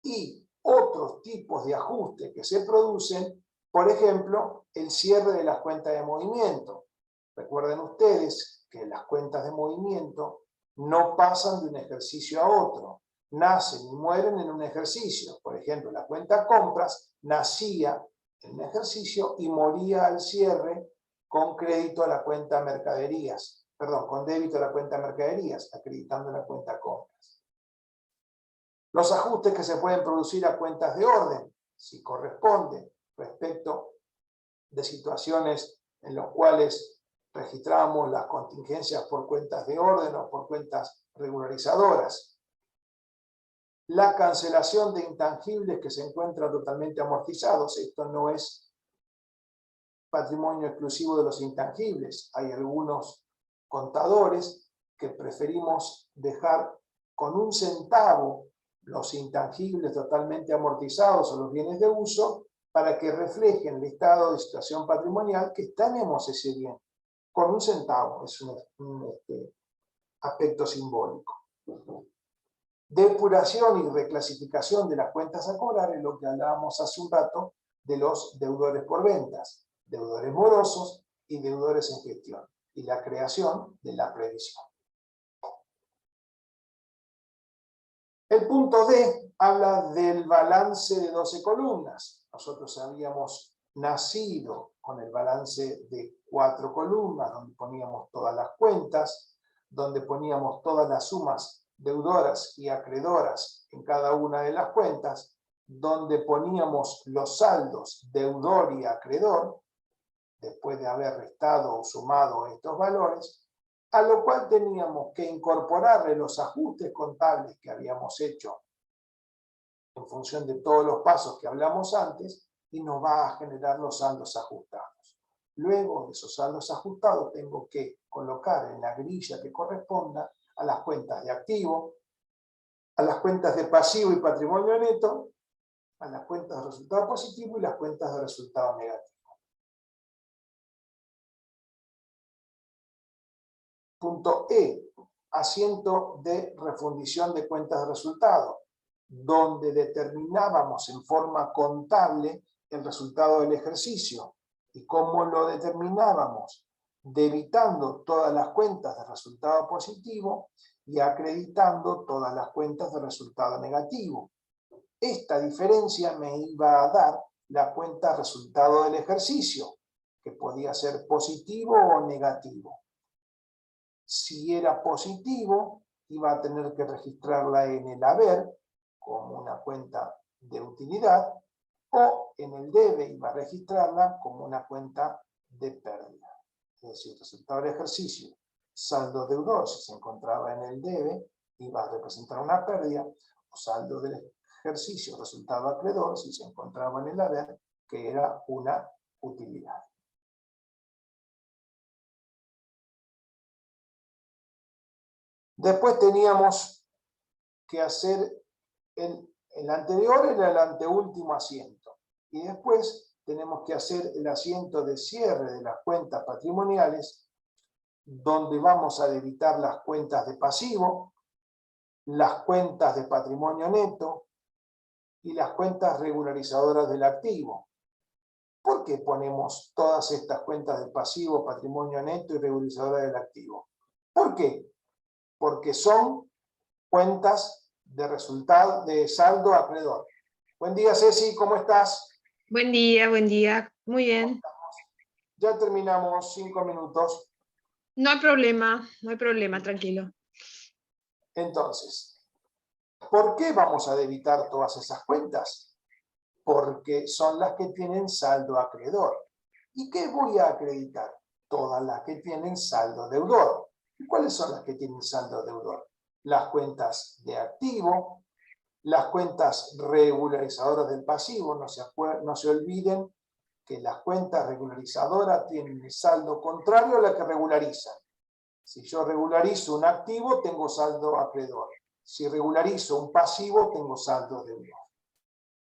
Y otros tipos de ajustes que se producen, por ejemplo, el cierre de las cuentas de movimiento. Recuerden ustedes que las cuentas de movimiento no pasan de un ejercicio a otro, nacen y mueren en un ejercicio. Por ejemplo, la cuenta compras nacía en un ejercicio y moría al cierre con crédito a la cuenta mercaderías, con débito a la cuenta mercaderías, acreditando la cuenta compras. Los ajustes que se pueden producir a cuentas de orden, si corresponde, respecto de situaciones en las cuales registramos las contingencias por cuentas de orden o por cuentas regularizadoras. La cancelación de intangibles que se encuentran totalmente amortizados. Esto no es patrimonio exclusivo de los intangibles. Hay algunos contadores que preferimos dejar con 1 centavo los intangibles totalmente amortizados o los bienes de uso para que reflejen el estado de situación patrimonial que tenemos ese bien. Con 1 centavo es un aspecto simbólico. Depuración y reclasificación de las cuentas a cobrar es lo que hablábamos hace un rato de los deudores por ventas, deudores morosos y deudores en gestión, y la creación de la previsión. El punto D habla del balance de 12 columnas. Nosotros habíamos nacido con el balance de 4 columnas, donde poníamos todas las cuentas, donde poníamos todas las sumas deudoras y acreedoras en cada una de las cuentas, donde poníamos los saldos deudor y acreedor, después de haber restado o sumado estos valores, a lo cual teníamos que incorporarle los ajustes contables que habíamos hecho en función de todos los pasos que hablamos antes, y nos va a generar los saldos ajustados. Luego de esos saldos ajustados tengo que colocar en la grilla que corresponda a las cuentas de activo, a las cuentas de pasivo y patrimonio neto, a las cuentas de resultado positivo y las cuentas de resultado negativo. Punto E, asiento de refundición de cuentas de resultado, donde determinábamos en forma contable el resultado del ejercicio. ¿Y cómo lo determinábamos? Debitando todas las cuentas de resultado positivo y acreditando todas las cuentas de resultado negativo. Esta diferencia me iba a dar la cuenta resultado del ejercicio, que podía ser positivo o negativo. Si era positivo, iba a tener que registrarla en el haber, como una cuenta de utilidad, o en el debe iba a registrarla como una cuenta de pérdida. Es decir, resultado del ejercicio, saldo deudor, si se encontraba en el debe, iba a representar una pérdida, o saldo del ejercicio, resultado acreedor, si se encontraba en el haber, que era una utilidad. Después teníamos que hacer el anterior, era el anteúltimo asiento. Y después tenemos que hacer el asiento de cierre de las cuentas patrimoniales, donde vamos a debitar las cuentas de pasivo, las cuentas de patrimonio neto y las cuentas regularizadoras del activo. ¿Por qué ponemos todas estas cuentas de pasivo, patrimonio neto y regularizadora del activo? ¿Por qué? Porque son cuentas de resultado, de saldo acreedor. Buen día, Ceci, ¿cómo estás? Buen día, muy bien. Ya terminamos, 5 minutos. No hay problema, tranquilo. Entonces, ¿por qué vamos a debitar todas esas cuentas? Porque son las que tienen saldo acreedor. ¿Y qué voy a acreditar? Todas las que tienen saldo deudor. ¿Y cuáles son las que tienen saldo deudor? Las cuentas de activo, las cuentas regularizadoras del pasivo. No se olviden que las cuentas regularizadoras tienen el saldo contrario a la que regularizan. Si yo regularizo un activo, tengo saldo acreedor. Si regularizo un pasivo, tengo saldo deudor.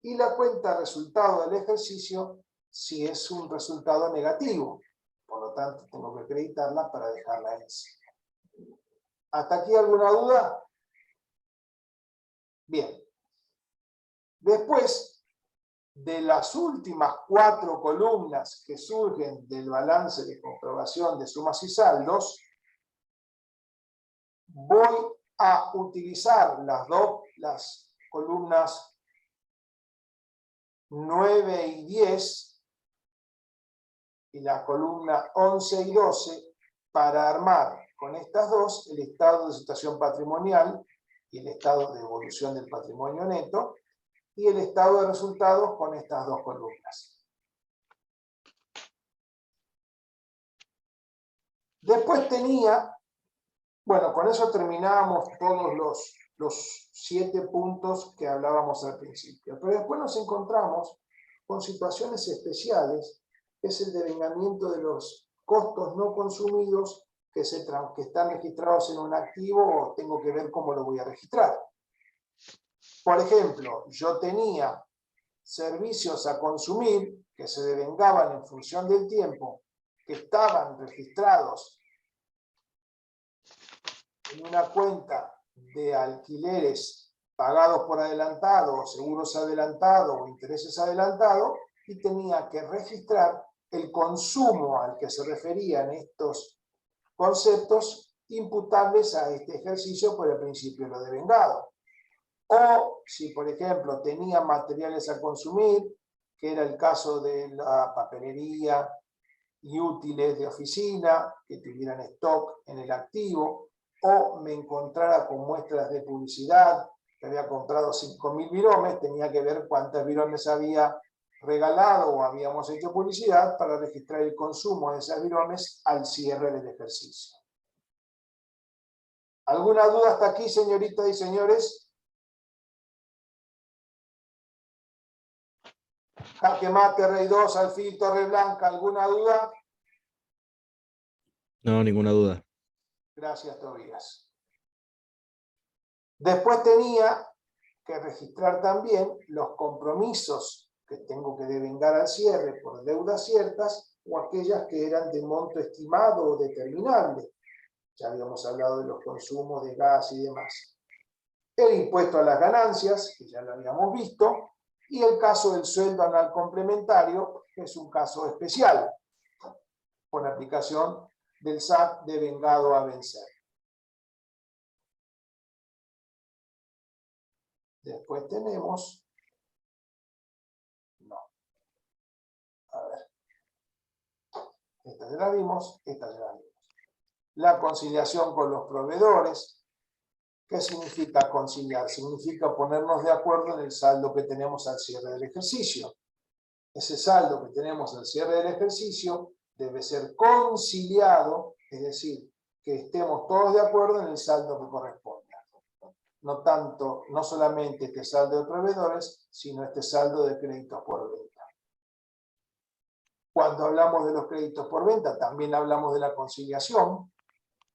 Y la cuenta resultado del ejercicio, si es un resultado negativo. Por lo tanto, tengo que acreditarla para dejarla en sí. ¿Hasta aquí alguna duda? Bien. Después de las últimas 4 columnas que surgen del balance de comprobación de sumas y saldos, voy a utilizar las columnas 9 y 10 y la columna 11 y 12 para armar con estas dos el estado de situación patrimonial y el estado de evolución del patrimonio neto y el estado de resultados con estas 2 columnas. Después tenía, bueno, con eso terminábamos todos los 7 puntos que hablábamos al principio, pero después nos encontramos con situaciones especiales, que es el devengamiento de los costos no consumidos que están registrados en un activo o tengo que ver cómo lo voy a registrar. Por ejemplo, yo tenía servicios a consumir que se devengaban en función del tiempo, que estaban registrados en una cuenta de alquileres pagados por adelantado, o seguros adelantados o intereses adelantados, y tenía que registrar el consumo al que se referían estos conceptos imputables a este ejercicio por el principio de lo devengado. O si, por ejemplo, tenía materiales a consumir, que era el caso de la papelería y útiles de oficina, que tuvieran stock en el activo, o me encontrara con muestras de publicidad, que había comprado 5.000 viromes, tenía que ver cuántas viromes había regalado o habíamos hecho publicidad para registrar el consumo de esas viromes al cierre del ejercicio. ¿Alguna duda hasta aquí, señoritas y señores? Jaque mate, Rey 2, alfil, torre blanca, ¿alguna duda? No, ninguna duda. Gracias, Tobías. Después tenía que registrar también los compromisos que tengo que devengar al cierre por deudas ciertas o aquellas que eran de monto estimado o determinable. Ya habíamos hablado de los consumos de gas y demás. El impuesto a las ganancias, que ya lo habíamos visto, y el caso del sueldo anual complementario, que es un caso especial, con aplicación del SAT devengado a vencer. Después tenemos, no, a ver, esta ya la vimos, esta ya la vimos. La conciliación con los proveedores. ¿Qué significa conciliar? Significa ponernos de acuerdo en el saldo que tenemos al cierre del ejercicio. Ese saldo que tenemos al cierre del ejercicio debe ser conciliado, es decir, que estemos todos de acuerdo en el saldo que corresponda. No solamente este saldo de proveedores, sino este saldo de créditos por venta. Cuando hablamos de los créditos por venta, también hablamos de la conciliación.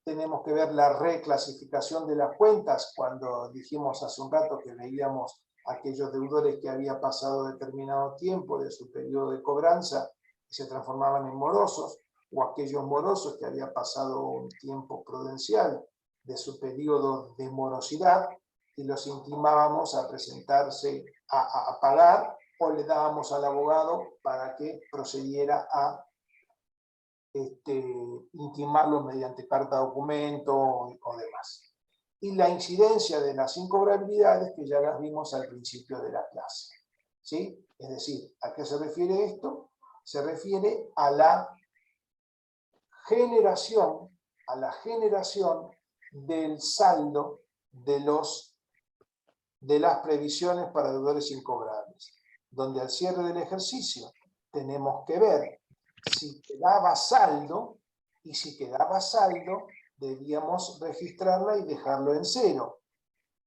Tenemos que ver la reclasificación de las cuentas. Cuando dijimos hace un rato que veíamos aquellos deudores que había pasado determinado tiempo de su periodo de cobranza y se transformaban en morosos, o aquellos morosos que había pasado un tiempo prudencial de su periodo de morosidad y los intimábamos a presentarse a pagar, o le dábamos al abogado para que procediera a intimarlo mediante carta documento o demás. Y la incidencia de las incobrabilidades que ya las vimos al principio de la clase. ¿Sí? Es decir, ¿a qué se refiere esto? Se refiere a la generación del saldo de las previsiones para deudores incobrables, donde al cierre del ejercicio tenemos que ver si quedaba saldo, y si quedaba saldo debíamos registrarla y dejarlo en cero.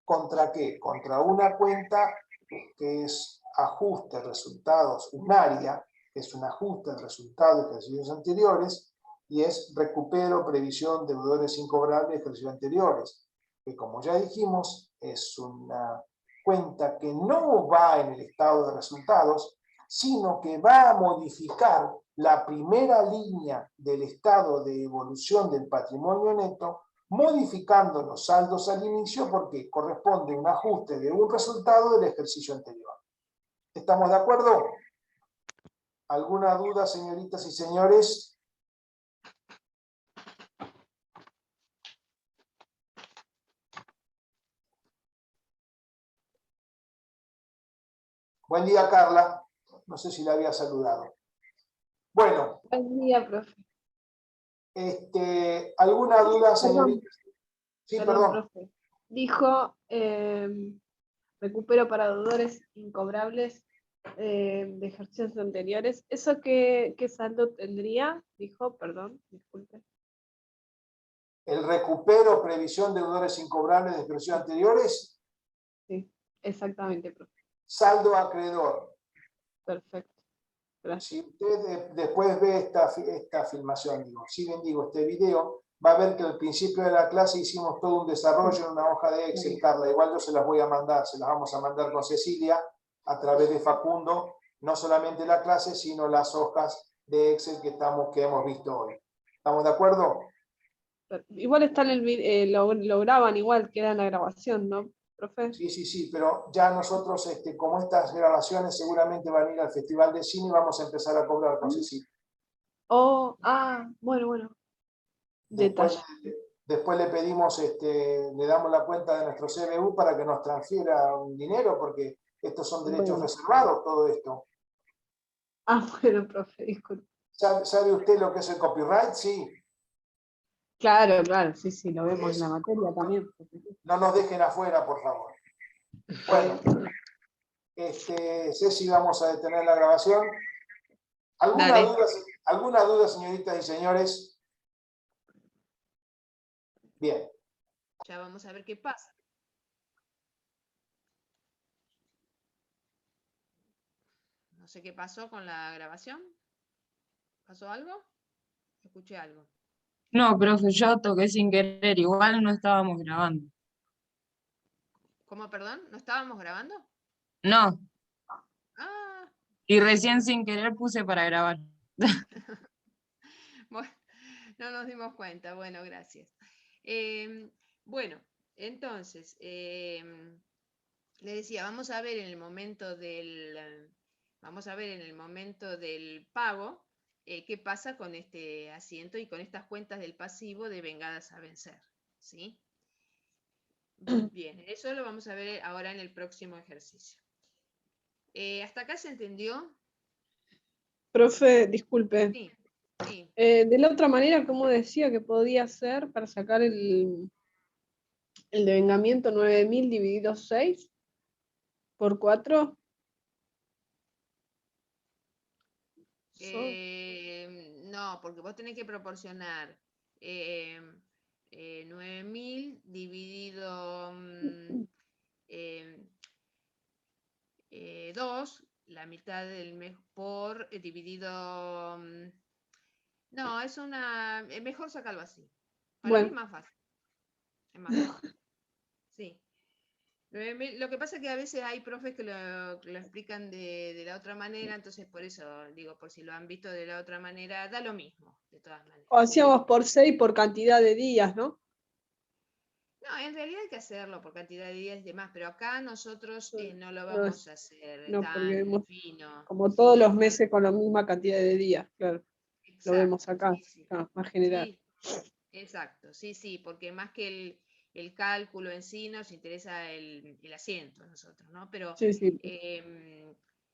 ¿Contra qué? Contra una cuenta que es ajuste de resultados, un área, que es un ajuste de resultados de ejercicios anteriores, y es recupero, previsión, deudores incobrables de ejercicios anteriores, que como ya dijimos, es una cuenta que no va en el estado de resultados, sino que va a modificar la primera línea del estado de evolución del patrimonio neto, modificando los saldos al inicio porque corresponde un ajuste de un resultado del ejercicio anterior. ¿Estamos de acuerdo? ¿Alguna duda, señoritas y señores? Buen día, Carla. No sé si la había saludado. Bueno. Buen día, profe. ¿Alguna duda, señorita? Sí, perdón. Profe. Dijo, recupero para deudores incobrables de ejercicios anteriores. ¿Eso qué saldo tendría? Dijo, perdón, disculpe. ¿El recupero, previsión de deudores incobrables de ejercicios anteriores? Sí, exactamente, profe. Saldo acreedor. Perfecto. Gracias. Si usted después ve esta filmación, este video, va a ver que al principio de la clase hicimos todo un desarrollo en una hoja de Excel, Carla. Igual yo se las voy a mandar, se las vamos a mandar con Cecilia a través de Facundo, no solamente la clase, sino las hojas de Excel que hemos visto hoy. ¿Estamos de acuerdo? Igual está en el video, lo graban igual, queda en la grabación, ¿no, profe? Sí, pero ya nosotros, como estas grabaciones seguramente van a ir al Festival de Cine, vamos a empezar a cobrar con Cecilia. Bueno. Después le pedimos, le damos la cuenta de nuestro CBU para que nos transfiera un dinero, porque estos son derechos reservados, todo esto. Bueno, profe, disculpe. ¿Sabe usted lo que es el copyright? Sí. Claro, sí, lo vemos en la materia también. No nos dejen afuera, por favor. Bueno, Ceci, vamos a detener la grabación. ¿Alguna duda, señoritas y señores? Bien. Ya vamos a ver qué pasa. No sé qué pasó con la grabación. ¿Pasó algo? Escuché algo. No, profe, yo toqué sin querer, igual no estábamos grabando. ¿Cómo, perdón? ¿No estábamos grabando? No, Ah, y recién sin querer puse para grabar. bueno, no nos dimos cuenta. Bueno, gracias. Bueno, entonces, le decía, vamos a ver en el momento del pago qué pasa con este asiento y con estas cuentas del pasivo de vengadas a vencer, ¿sí? Bien, eso lo vamos a ver ahora en el próximo ejercicio. ¿Hasta acá se entendió? Profe, disculpe. Sí, sí. De la otra manera, ¿cómo decía que podía ser para sacar el devengamiento 9.000 dividido 6 por 4? No, porque vos tenés que proporcionar 9.000 dividido 2, la mitad del mes por dividido... no, es mejor sacarlo así. Para mí es Bueno, más fácil. Es más fácil. Sí. 9.000, lo que pasa es que a veces hay profes que lo explican de la otra manera, entonces por eso digo, por si lo han visto de la otra manera, da lo mismo, de todas maneras. o hacíamos por 6 por cantidad de días, ¿no? No, en realidad hay que hacerlo por cantidad de días y demás, pero acá nosotros no lo No vamos es- a hacer no, porque tan vemos fino. como todos Sí, los meses con la misma cantidad de días, claro. Lo vemos exacto, acá, sí, sí. más general. Sí, exacto, sí, porque más que el cálculo en sí nos interesa el asiento a nosotros, ¿no? Pero Sí, sí.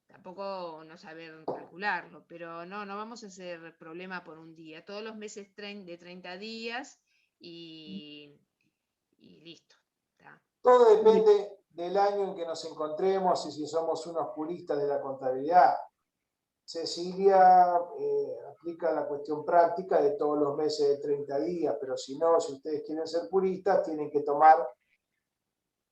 tampoco no saber calcularlo, pero no vamos a hacer problema por un día. Todos los meses de 30 días y listo. ¿Tá? Todo depende del año en que nos encontremos y si somos unos puristas de la contabilidad. Cecilia aplica la cuestión práctica de todos los meses de 30 días, pero si no, si ustedes quieren ser puristas, tienen que tomar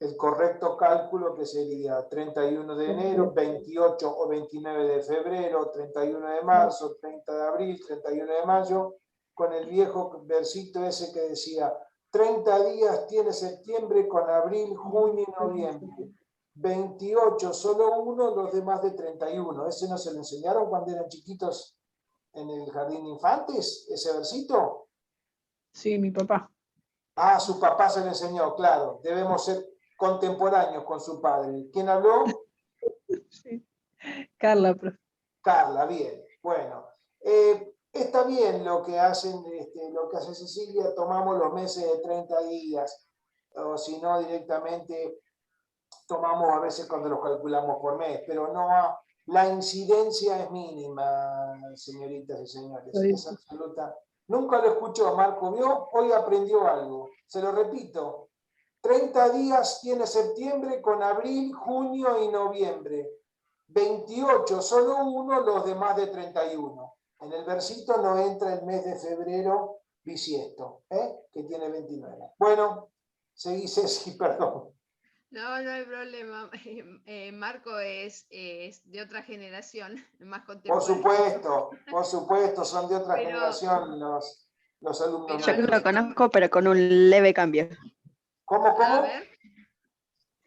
el correcto cálculo, que sería 31 de enero, 28 o 29 de febrero, 31 de marzo, 30 de abril, 31 de mayo, con el viejo versito ese que decía 30 días tiene septiembre con abril, junio y noviembre. 28, solo uno, los demás de 31. ¿Ese no se lo enseñaron cuando eran chiquitos en el jardín de infantes, ese versito? Sí, mi papá. Ah, su papá se lo enseñó, claro. Debemos ser contemporáneos con su padre. ¿Quién habló? Sí. Carla, profe. Carla, bien. Bueno, está bien lo que hacen, lo que hace Cecilia, tomamos los meses de 30 días, o si no directamente tomamos a veces cuando los calculamos por mes, pero no, la incidencia es mínima, señoritas y señores, es absoluta. Nunca lo escuchó, Marco, ¿vio? Hoy aprendió algo. Se lo repito, 30 días tiene septiembre con abril, junio y noviembre. 28, solo uno, los demás de 31. En el versito no entra el mes de febrero bisiesto, que tiene 29. Bueno, seguí, Ceci, perdón. No hay problema. Marco es de otra generación, más contemporáneo. Por supuesto, son de otra Pero- generación los alumnos. pero Yo a lo conozco, pero con un leve cambio. ¿Cómo, A cómo? ver,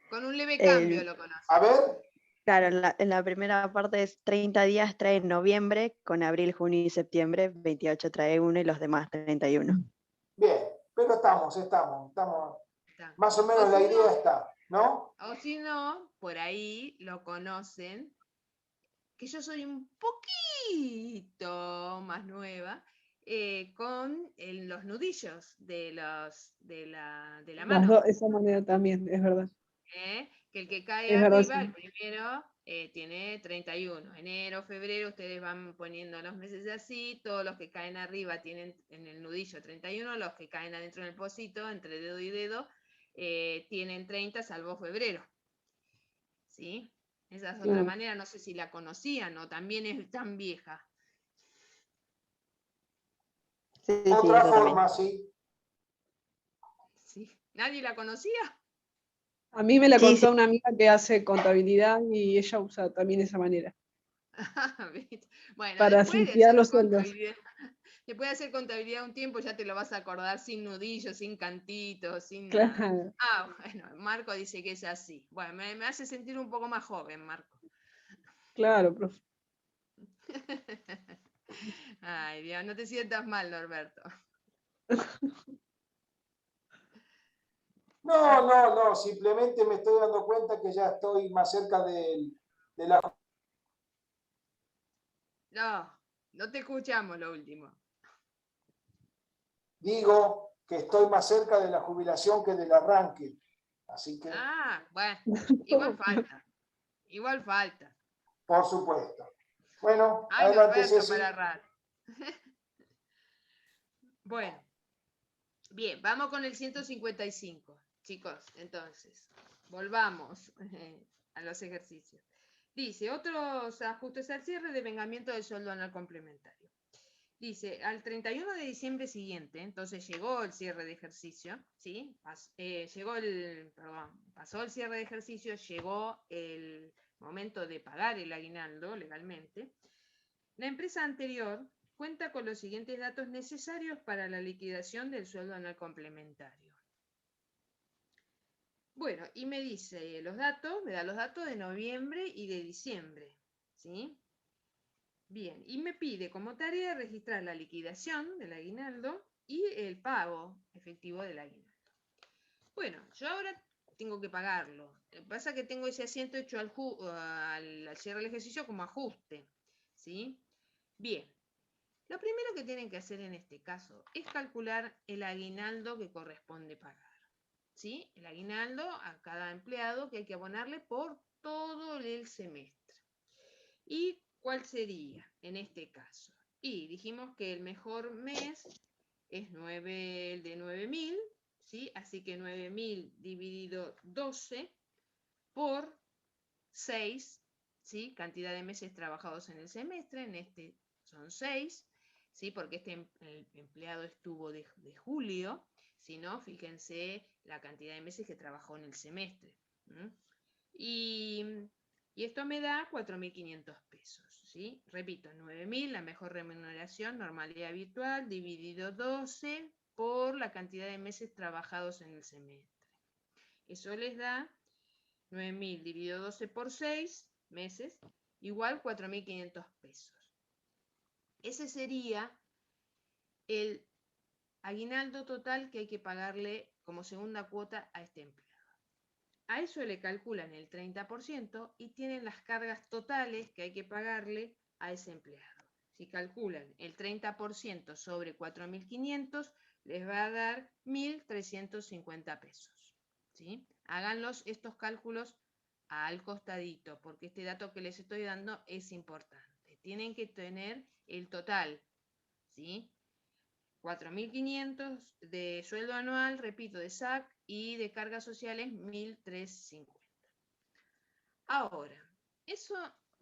con un leve cambio El- lo conoce. A ver, Claro, en la primera parte es 30 días trae noviembre, con abril, junio y septiembre, 28 trae 1 y los demás 31. bien, pero estamos. Está. Más o menos O la si idea no- está, ¿no? O si no, por ahí lo conocen, que yo soy un poquito más nueva, con los nudillos de la mano. Esa manera también, es verdad. Que el que cae Es verdad, arriba, sí. el primero, tiene 31. Enero, febrero, ustedes van poniendo los meses así, todos los que caen arriba tienen en el nudillo 31, los que caen adentro del pocito, entre dedo y dedo, tienen 30, salvo febrero. ¿Sí? Esa es otra manera, no sé si la conocían o también es tan vieja. Sí, sí, Otra eso también. forma, sí. ¿Sí? ¿Nadie la conocía? A mí me la Sí, contó sí. una amiga que hace contabilidad y ella usa también esa manera. ¿Viste? Bueno, Para después de liquidar hacer los sueldos. contabilidad, Después de hacer contabilidad un tiempo ya te lo vas a acordar sin nudillos, sin cantitos, sin nada. Claro. Ah, bueno, Marco dice que es así. Bueno, me hace sentir un poco más joven, Marco. Claro, profe. Ay, Dios, no te sientas mal, Norberto. No, simplemente me estoy dando cuenta que ya estoy más cerca de la... No te escuchamos lo último. Digo que estoy más cerca de la jubilación que del arranque. Así que, Ah, bueno, igual falta. Igual falta. por supuesto. Bueno, Ay, adelante, Norberto, Ceci. para rato. Bueno, bien, vamos con el 155, chicos. Entonces, volvamos a los ejercicios. Dice, otros ajustes al cierre de vengamiento del sueldo anual complementario. Dice, al 31 de diciembre siguiente, entonces llegó el cierre de ejercicio, ¿sí? Pasó el cierre de ejercicio, llegó el momento de pagar el aguinaldo legalmente. La empresa anterior cuenta con los siguientes datos necesarios para la liquidación del sueldo anual complementario. Bueno, y me dice los datos, me da los datos de noviembre y de diciembre, ¿sí? Bien, y me pide como tarea registrar la liquidación del aguinaldo y el pago efectivo del aguinaldo. Bueno, yo ahora tengo que pagarlo. Lo que pasa es que tengo ese asiento hecho al cierre del ejercicio como ajuste, ¿sí? Bien, lo primero que tienen que hacer en este caso es calcular el aguinaldo que corresponde pagar, ¿sí? El aguinaldo a cada empleado que hay que abonarle por todo el semestre. ¿Y cuál sería en este caso? Y dijimos que el mejor mes es el de 9.000, ¿sí? Así que 9.000 dividido 12 por 6, ¿sí? Cantidad de meses trabajados en el semestre, en este son 6, ¿sí? Porque el empleado estuvo de julio, si no, fíjense la cantidad de meses que trabajó en el semestre. Y esto me da 4.500 pesos, ¿sí? Repito, 9.000, la mejor remuneración, normalidad habitual, dividido 12 por la cantidad de meses trabajados en el semestre. Eso les da 9.000 dividido 12 por 6 meses, igual 4.500 pesos. Ese sería el aguinaldo total que hay que pagarle como segunda cuota a este empleado. A eso le calculan el 30% y tienen las cargas totales que hay que pagarle a ese empleado. Si calculan el 30% sobre 4.500, les va a dar 1.350 pesos. ¿Sí? Háganlos estos cálculos al costadito, porque este dato que les estoy dando es importante. Tienen que tener el total, ¿sí? 4.500 de sueldo anual, repito, de SAC, y de cargas sociales 1.350. Ahora, eso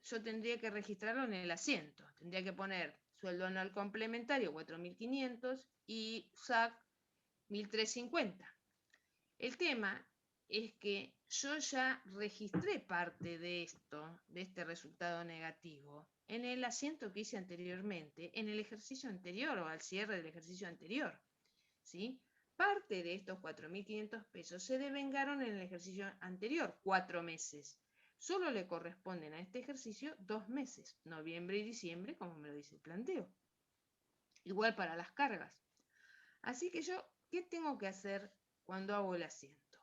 yo tendría que registrarlo en el asiento. Tendría que poner sueldo anual complementario 4.500 y SAC 1.350. El tema es que yo ya registré parte de esto, de este resultado negativo, en el asiento que hice anteriormente, en el ejercicio anterior o al cierre del ejercicio anterior, ¿sí? Parte de estos 4.500 pesos se devengaron en el ejercicio anterior, 4 meses. Solo le corresponden a este ejercicio 2 meses, noviembre y diciembre, como me lo dice el planteo. Igual para las cargas. Así que yo, ¿qué tengo que hacer cuando hago el asiento?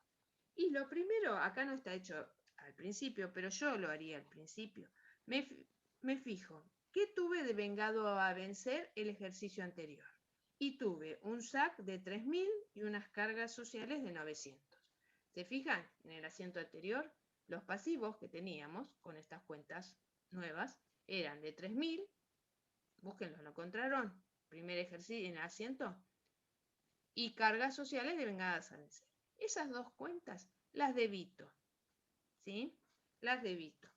Y lo primero, acá no está hecho al principio, pero yo lo haría al principio. Me fijo, ¿qué tuve de vengado a vencer el ejercicio anterior? Y tuve un SAC de 3.000 y unas cargas sociales de 900. ¿Se fijan? En el asiento anterior, los pasivos que teníamos con estas cuentas nuevas eran de 3.000. Búsquenlo, ¿lo encontraron? Primer ejercicio en el asiento. Y cargas sociales de vengadas a vencer. Esas dos cuentas las debito, ¿sí? Las debito.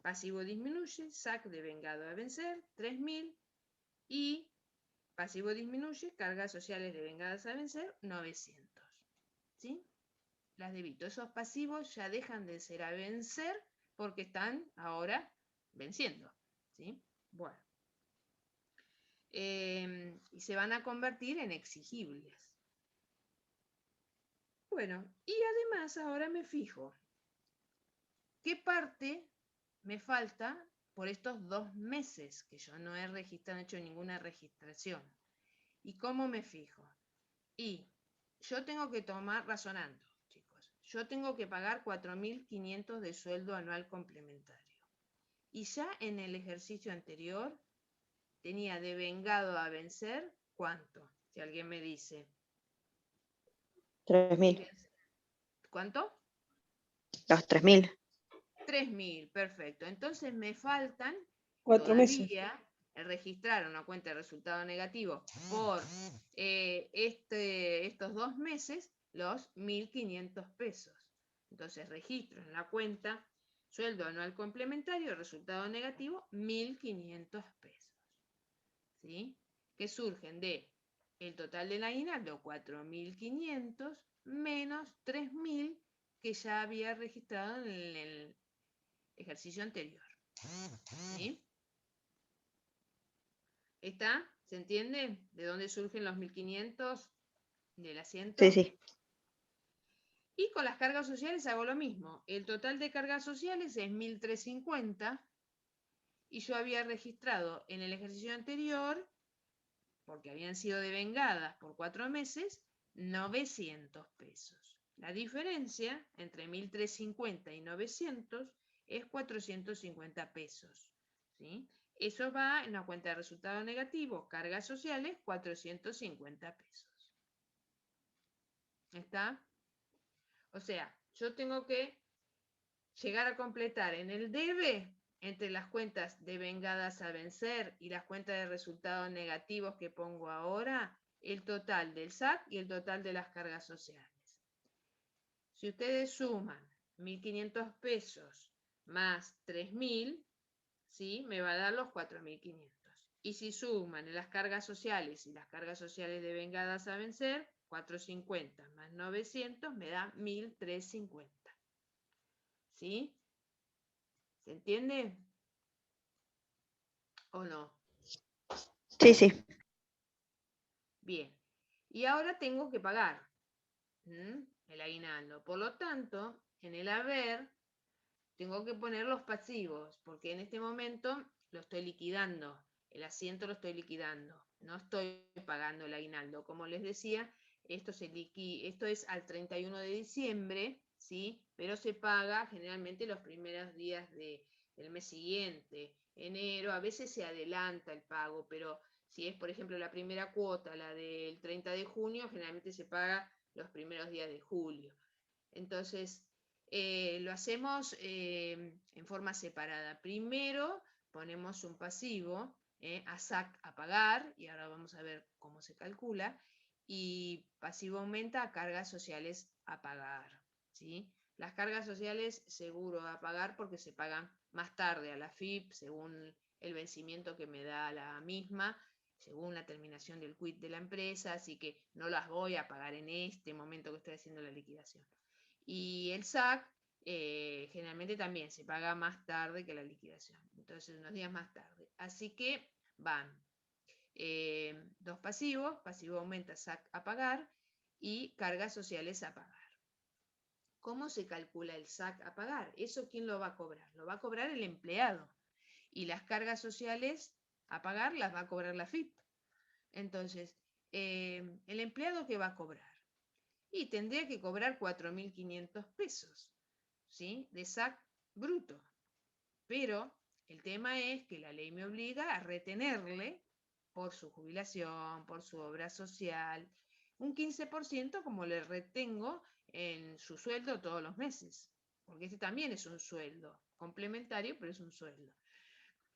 Pasivo disminuye, SAC de vengado a vencer, 3.000, y pasivo disminuye, cargas sociales de vengadas a vencer, 900, ¿sí? Las debito. Esos pasivos ya dejan de ser a vencer porque están ahora venciendo, ¿sí? Bueno. y se van a convertir en exigibles. Bueno, y además ahora me fijo, ¿qué parte me falta por estos 2 meses que yo no he registrado, hecho ninguna registración? ¿Y cómo me fijo? Y yo tengo que tomar, razonando, chicos, yo tengo que pagar 4.500 de sueldo anual complementario. Y ya en el ejercicio anterior tenía devengado a vencer, ¿cuánto? Si alguien me dice. 3.000. ¿Cuánto? Los 3.000. 3.000, perfecto. Entonces me faltan 4 meses. todavía el registrar una cuenta de resultado negativo por estos 2 meses, los 1.500 pesos. Entonces registro en la cuenta sueldo anual complementario, resultado negativo, 1.500 pesos. ¿Sí? Que surgen de el total del aguinaldo, 4.500, menos 3.000 que ya había registrado en el ejercicio anterior. ¿Sí? ¿Está? ¿Se entiende? ¿De dónde surgen los 1.500 del asiento? Sí, sí. Y con las cargas sociales hago lo mismo. El total de cargas sociales es 1.350 y yo había registrado en el ejercicio anterior, porque habían sido devengadas por 4 meses, 900 pesos. La diferencia entre 1.350 y 900 es 450 pesos. ¿Sí? Eso va en la cuenta de resultado negativo, cargas sociales, 450 pesos. ¿Está? O sea, yo tengo que llegar a completar en el debe, entre las cuentas devengadas a vencer y las cuentas de resultados negativos que pongo ahora, el total del SAC y el total de las cargas sociales. Si ustedes suman 1.500 pesos más 3.000, ¿sí? Me va a dar los 4.500. Y si suman las cargas sociales y las cargas sociales devengadas a vencer, 450 más 900 me da 1.350. ¿Sí? ¿Se entiende? ¿O no? Sí, sí. Bien. Y ahora tengo que pagar el aguinaldo. Por lo tanto, en el haber, tengo que poner los pasivos, porque en este momento lo estoy liquidando. El asiento lo estoy liquidando. No estoy pagando el aguinaldo. Como les decía, esto es al 31 de diciembre, ¿sí? Pero se paga generalmente los primeros días del mes siguiente. Enero, a veces se adelanta el pago, pero si es, por ejemplo, la primera cuota, la del 30 de junio, generalmente se paga los primeros días de julio. Entonces, lo hacemos en forma separada. Primero ponemos un pasivo a SAC a pagar, y ahora vamos a ver cómo se calcula, y pasivo aumenta a cargas sociales a pagar. ¿Sí? Las cargas sociales seguro a pagar porque se pagan más tarde a la FIP según el vencimiento que me da la misma, según la terminación del quit de la empresa, así que no las voy a pagar en este momento que estoy haciendo la liquidación. Y el SAC generalmente también se paga más tarde que la liquidación, entonces unos días más tarde. Así que van dos pasivos, pasivo aumenta, SAC a pagar y cargas sociales a pagar. ¿Cómo se calcula el SAC a pagar? ¿Eso quién lo va a cobrar? Lo va a cobrar el empleado. Y las cargas sociales a pagar las va a cobrar la FIP. Entonces, ¿el empleado qué va a cobrar? Y tendría que cobrar 4.500 pesos, ¿sí? De SAC bruto. Pero el tema es que la ley me obliga a retenerle por su jubilación, por su obra social, un 15% como le retengo en su sueldo todos los meses. Porque este también es un sueldo complementario, pero es un sueldo,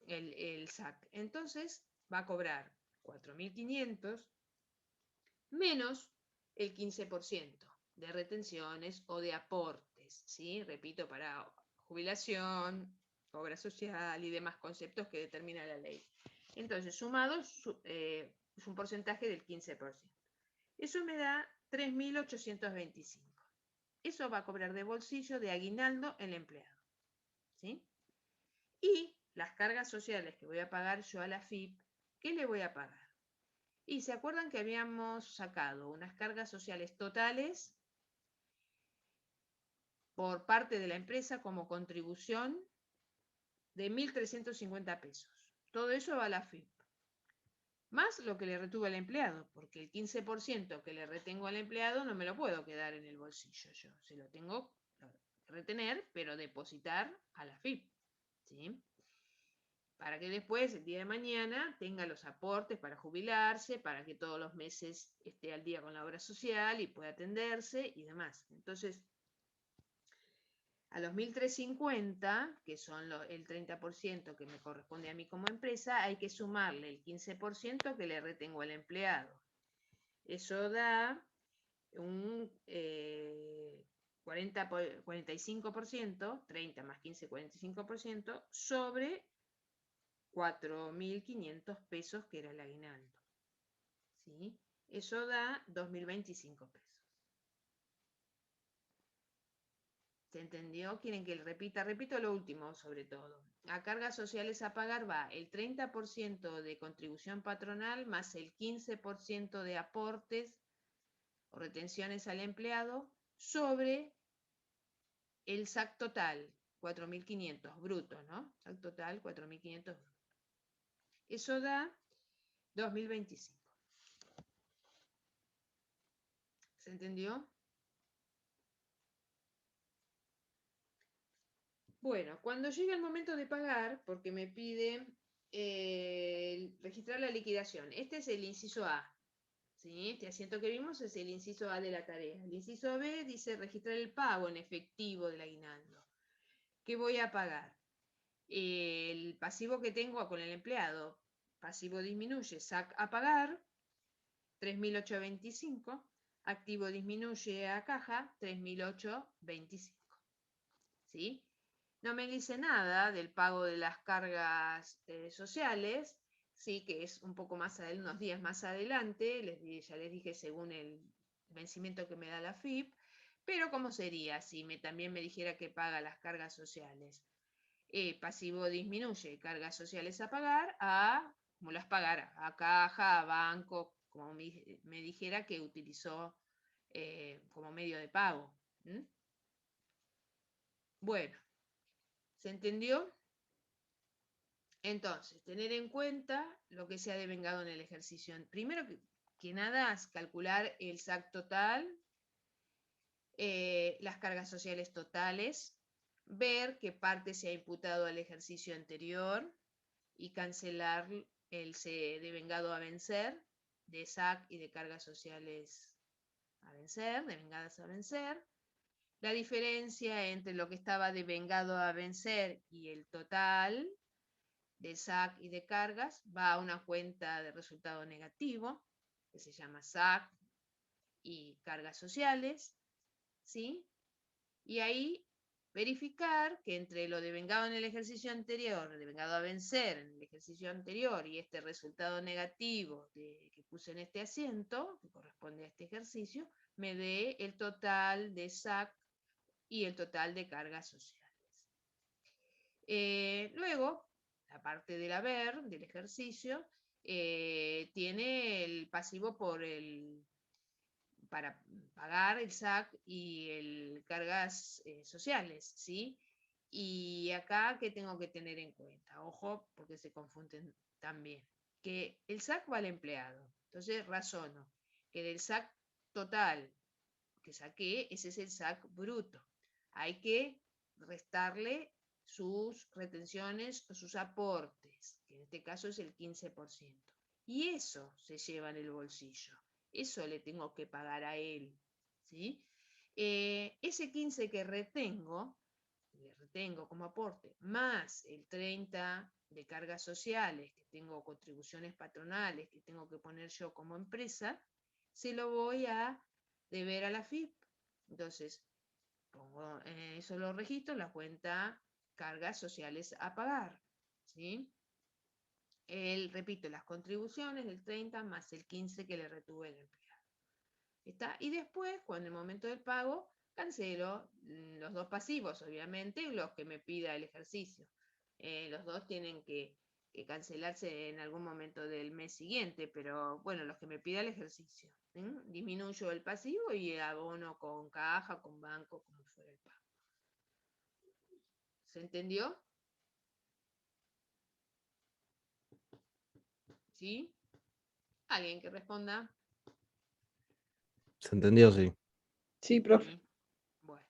el SAC. Entonces va a cobrar 4.500 menos el 15% de retenciones o de aportes, ¿sí? Repito, para jubilación, obra social y demás conceptos que determina la ley. Entonces, sumado es un porcentaje del 15%. Eso me da 3.825. Eso va a cobrar de bolsillo de aguinaldo el empleado, ¿sí? Y las cargas sociales que voy a pagar yo a la FIP, ¿qué le voy a pagar? Y se acuerdan que habíamos sacado unas cargas sociales totales por parte de la empresa como contribución de 1.350 pesos. Todo eso va a la FIP. Más lo que le retuve al empleado, porque el 15% que le retengo al empleado no me lo puedo quedar en el bolsillo yo. Se lo tengo que retener, pero depositar a la FIP. ¿Sí? Para que después, el día de mañana, tenga los aportes para jubilarse, para que todos los meses esté al día con la obra social y pueda atenderse y demás. Entonces, a los 1.350, que son el 30% que me corresponde a mí como empresa, hay que sumarle el 15% que le retengo al empleado. Eso da un 45%, 30 más 15, 45%, sobre 4.500 pesos que era el aguinaldo. ¿Sí? Eso da 2.025 pesos. ¿Se entendió? ¿Quieren que repita? Repito lo último sobre todo. A cargas sociales a pagar va el 30% de contribución patronal más el 15% de aportes o retenciones al empleado sobre el SAC total, 4.500 bruto, ¿no? SAC total, 4.500 bruto. Eso da 2.025. ¿Se entendió? Bueno, cuando llega el momento de pagar, porque me pide registrar la liquidación. Este es el inciso A. ¿Sí? Este asiento que vimos es el inciso A de la tarea. El inciso B dice registrar el pago en efectivo del aguinaldo. ¿Qué voy a pagar? El pasivo que tengo con el empleado. Pasivo disminuye, SAC a pagar, 3.825. Activo disminuye a caja, 3.825. ¿Sí? No me dice nada del pago de las cargas sociales, sí, que es un poco más adelante, unos días más adelante, ya les dije según el vencimiento que me da la FIP, pero ¿cómo sería si también me dijera que paga las cargas sociales? Pasivo disminuye, cargas sociales a pagar, como las pagara, a caja, a banco, como me dijera que utilizó como medio de pago. Bueno. ¿Se entendió? Entonces, tener en cuenta lo que se ha devengado en el ejercicio. Primero que nada, es calcular el SAC total, las cargas sociales totales, ver qué parte se ha imputado al ejercicio anterior y cancelar el devengado a vencer de SAC y de cargas sociales a vencer, devengadas a vencer. La diferencia entre lo que estaba devengado a vencer y el total de SAC y de cargas va a una cuenta de resultado negativo, que se llama SAC y cargas sociales, ¿sí? Y ahí verificar que entre lo devengado en el ejercicio anterior, devengado a vencer en el ejercicio anterior y este resultado negativo que puse en este asiento, que corresponde a este ejercicio, me dé el total de SAC y el total de cargas sociales. Luego, la parte del haber, del ejercicio, tiene el pasivo para pagar el SAC y el cargas sociales, ¿sí? Y acá, ¿qué tengo que tener en cuenta? Ojo, porque se confunden también. Que el SAC va al empleado. Entonces, razono que del SAC total que saqué, ese es el SAC bruto. Hay que restarle sus retenciones o sus aportes, que en este caso es el 15%. Y eso se lleva en el bolsillo. Eso le tengo que pagar a él. ¿Sí? Ese 15 que retengo, le retengo como aporte, más el 30 de cargas sociales, que tengo contribuciones patronales, que tengo que poner yo como empresa, se lo voy a deber a la FIP. Entonces, pongo eso lo registro, la cuenta cargas sociales a pagar. ¿Sí? Repito, las contribuciones del 30 más el 15 que le retuve el empleado. ¿Está? Y después, cuando en el momento del pago, cancelo los dos pasivos, obviamente, y los que me pida el ejercicio. Los dos tienen que cancelarse en algún momento del mes siguiente, pero bueno, los que me pida el ejercicio. Disminuyo el pasivo y abono con caja, con banco, como fuera el pago. ¿Se entendió? ¿Sí? ¿Alguien que responda? ¿Se entendió? Sí. Sí, profe. Bueno,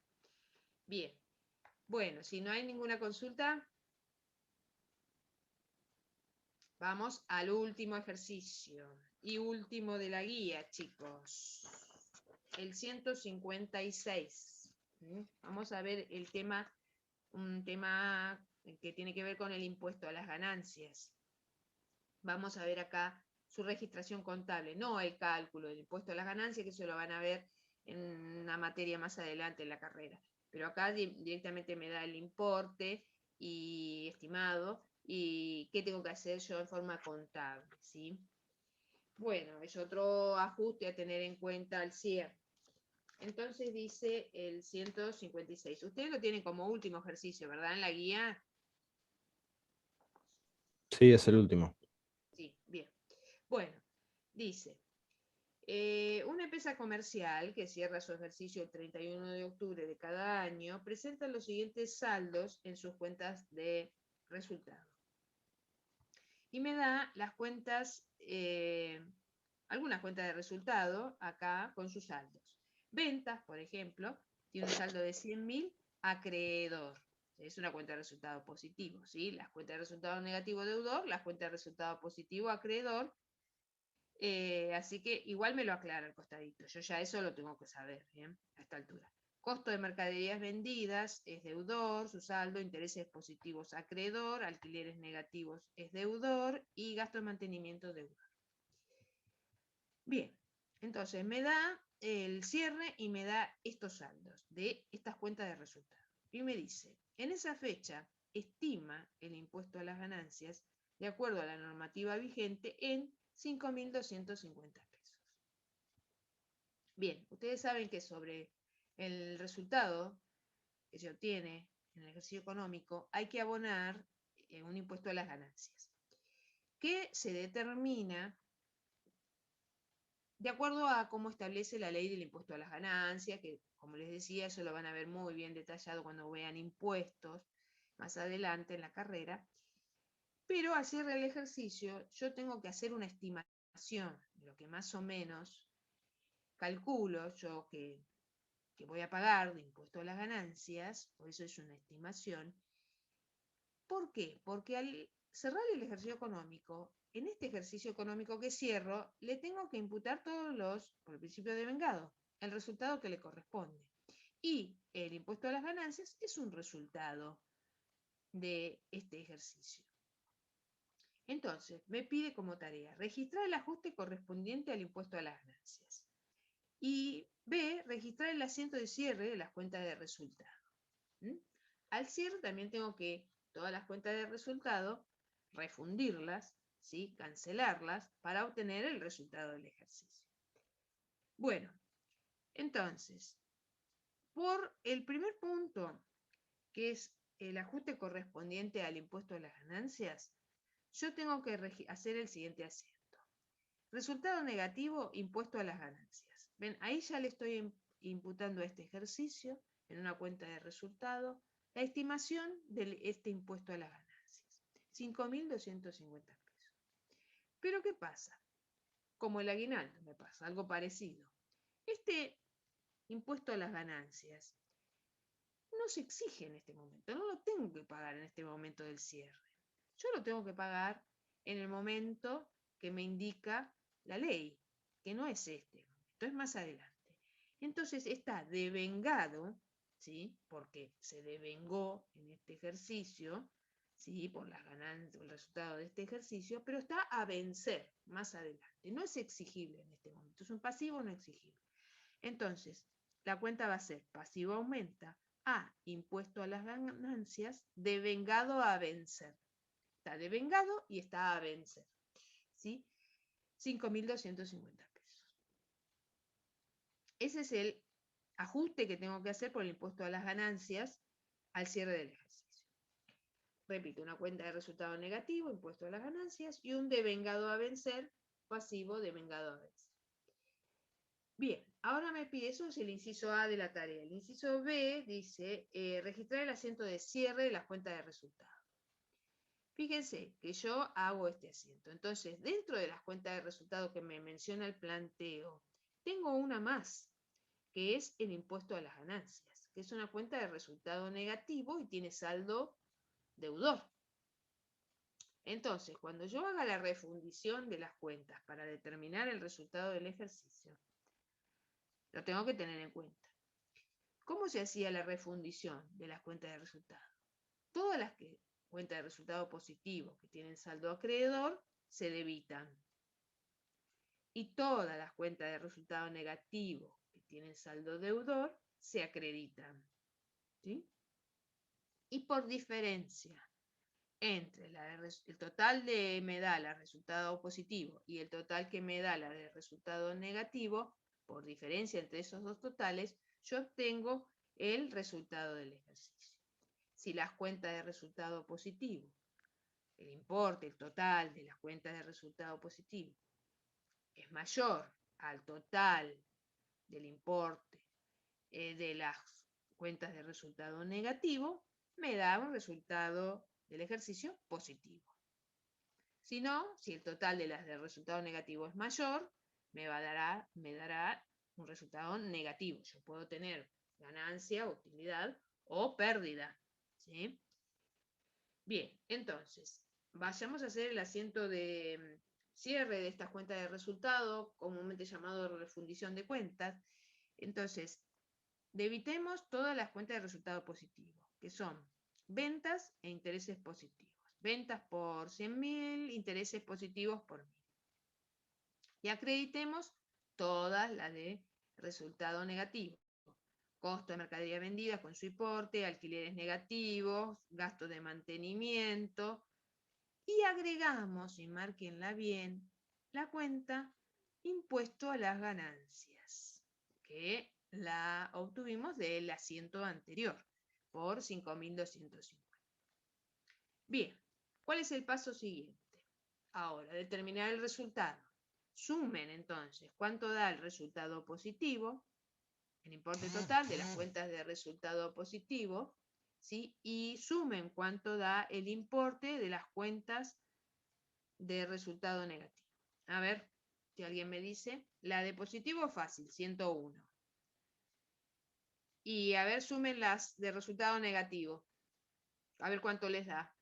bien. Bueno, si no hay ninguna consulta, vamos al último ejercicio y último de la guía, chicos. El 156. Vamos a ver el tema, un tema que tiene que ver con el impuesto a las ganancias. Vamos a ver acá su registración contable, no el cálculo del impuesto a las ganancias, que eso lo van a ver en una materia más adelante en la carrera. Pero acá directamente me da el importe y estimado y qué tengo que hacer yo en forma contable, ¿sí? Bueno, es otro ajuste a tener en cuenta al cierre. Entonces dice el 156. Ustedes lo tienen como último ejercicio, ¿verdad? En la guía. Sí, es el último. Sí, bien. Bueno, dice, una empresa comercial que cierra su ejercicio el 31 de octubre de cada año presenta los siguientes saldos en sus cuentas de resultado. Y me da las cuentas, algunas cuentas de resultado acá con sus saldos. Ventas, por ejemplo, tiene un saldo de 100.000 acreedor. Es una cuenta de resultado positivo, ¿sí? Las cuentas de resultado negativo deudor, las cuentas de resultado positivo acreedor. Así que igual me lo aclara el costadito. Yo ya eso lo tengo que saber, ¿bien? A esta altura. Costo de mercaderías vendidas es deudor, su saldo, intereses positivos acreedor, alquileres negativos es deudor y gasto de mantenimiento deudor. Bien, entonces me da el cierre y me da estos saldos de estas cuentas de resultados. Y me dice, en esa fecha estima el impuesto a las ganancias de acuerdo a la normativa vigente en 5.250 pesos. Bien, ustedes saben que sobre el resultado que se obtiene en el ejercicio económico hay que abonar un impuesto a las ganancias, que se determina de acuerdo a cómo establece la ley del impuesto a las ganancias, que como les decía, eso lo van a ver muy bien detallado cuando vean impuestos más adelante en la carrera. Pero al cierre del ejercicio yo tengo que hacer una estimación de lo que más o menos calculo yo que voy a pagar de impuesto a las ganancias, por eso es una estimación. ¿Por qué? Porque al cerrar el ejercicio económico, en este ejercicio económico que cierro, le tengo que imputar por el principio de vengado, el resultado que le corresponde. Y el impuesto a las ganancias es un resultado de este ejercicio. Entonces, me pide como tarea registrar el ajuste correspondiente al impuesto a las ganancias. Y B, registrar el asiento de cierre de las cuentas de resultado. Al cierre también tengo que todas las cuentas de resultado refundirlas, ¿sí? Cancelarlas para obtener el resultado del ejercicio. Bueno, entonces, por el primer punto, que es el ajuste correspondiente al impuesto a las ganancias, yo tengo que hacer el siguiente asiento. Resultado negativo, impuesto a las ganancias. ¿Ven? Ahí ya le estoy imputando a este ejercicio en una cuenta de resultado la estimación de este impuesto a las ganancias. 5.250 pesos. Pero ¿qué pasa? Como el aguinaldo me pasa, algo parecido. Este impuesto a las ganancias no se exige en este momento, no lo tengo que pagar en este momento del cierre. Yo lo tengo que pagar en el momento que me indica la ley, que no es este momento, es más adelante. Entonces está devengado, ¿sí? Porque se devengó en este ejercicio, ¿sí? Por las ganancias, el resultado de este ejercicio, pero está a vencer más adelante. No es exigible en este momento, es un pasivo no exigible. Entonces, la cuenta va a ser pasivo aumenta a impuesto a las ganancias devengado a vencer. Está devengado y está a vencer. ¿Sí? 5.250 pesos. Ese es el ajuste que tengo que hacer por el impuesto a las ganancias al cierre del ejercicio. repito, una cuenta de resultado negativo, impuesto a las ganancias, y un devengado a vencer, pasivo devengado a vencer. Bien, ahora me pide, eso es el inciso A de la tarea. El inciso B dice, registrar el asiento de cierre de las cuentas de resultado. Fíjense que yo hago este asiento. Entonces, dentro de las cuentas de resultado que me menciona el planteo, tengo una más, que es el impuesto a las ganancias, que es una cuenta de resultado negativo y tiene saldo deudor. Entonces, cuando yo haga la refundición de las cuentas para determinar el resultado del ejercicio, lo tengo que tener en cuenta. ¿Cómo se hacía la refundición de las cuentas de resultado? Todas las cuentas de resultado positivo que tienen saldo acreedor se debitan. Y todas las cuentas de resultado negativo que tienen saldo deudor se acreditan. ¿Sí? Y por diferencia entre el total de me da la resultado positivo y el total que me da la de resultado negativo, por diferencia entre esos dos totales, yo obtengo el resultado del ejercicio. Si las cuentas de resultado positivo, el importe, el total de las cuentas de resultado positivo, es mayor al total del importe de las cuentas de resultado negativo, me da un resultado del ejercicio positivo. Si no, si el total de las de resultado negativo es mayor, me dará un resultado negativo. Yo puedo tener ganancia, utilidad o pérdida. ¿Sí? Bien, entonces, vayamos a hacer el asiento de cierre de estas cuentas de resultado, comúnmente llamado refundición de cuentas. Entonces, debitemos todas las cuentas de resultado positivo, que son ventas e intereses positivos. Ventas por 100.000, intereses positivos por 1.000. Y acreditemos todas las de resultado negativo. Costo de mercadería vendida con su importe, alquileres negativos, gastos de mantenimiento. Y agregamos, y márquenla bien, la cuenta impuesto a las ganancias, que la obtuvimos del asiento anterior, por 5.250. Bien, ¿cuál es el paso siguiente? Ahora, determinar el resultado. Sumen entonces cuánto da el resultado positivo, el importe total de las cuentas de resultado positivo, ¿sí? Y sumen cuánto da el importe de las cuentas de resultado negativo. A ver, si alguien me dice, la de positivo fácil, 101. Y a ver, sumen las de resultado negativo. A ver cuánto les da.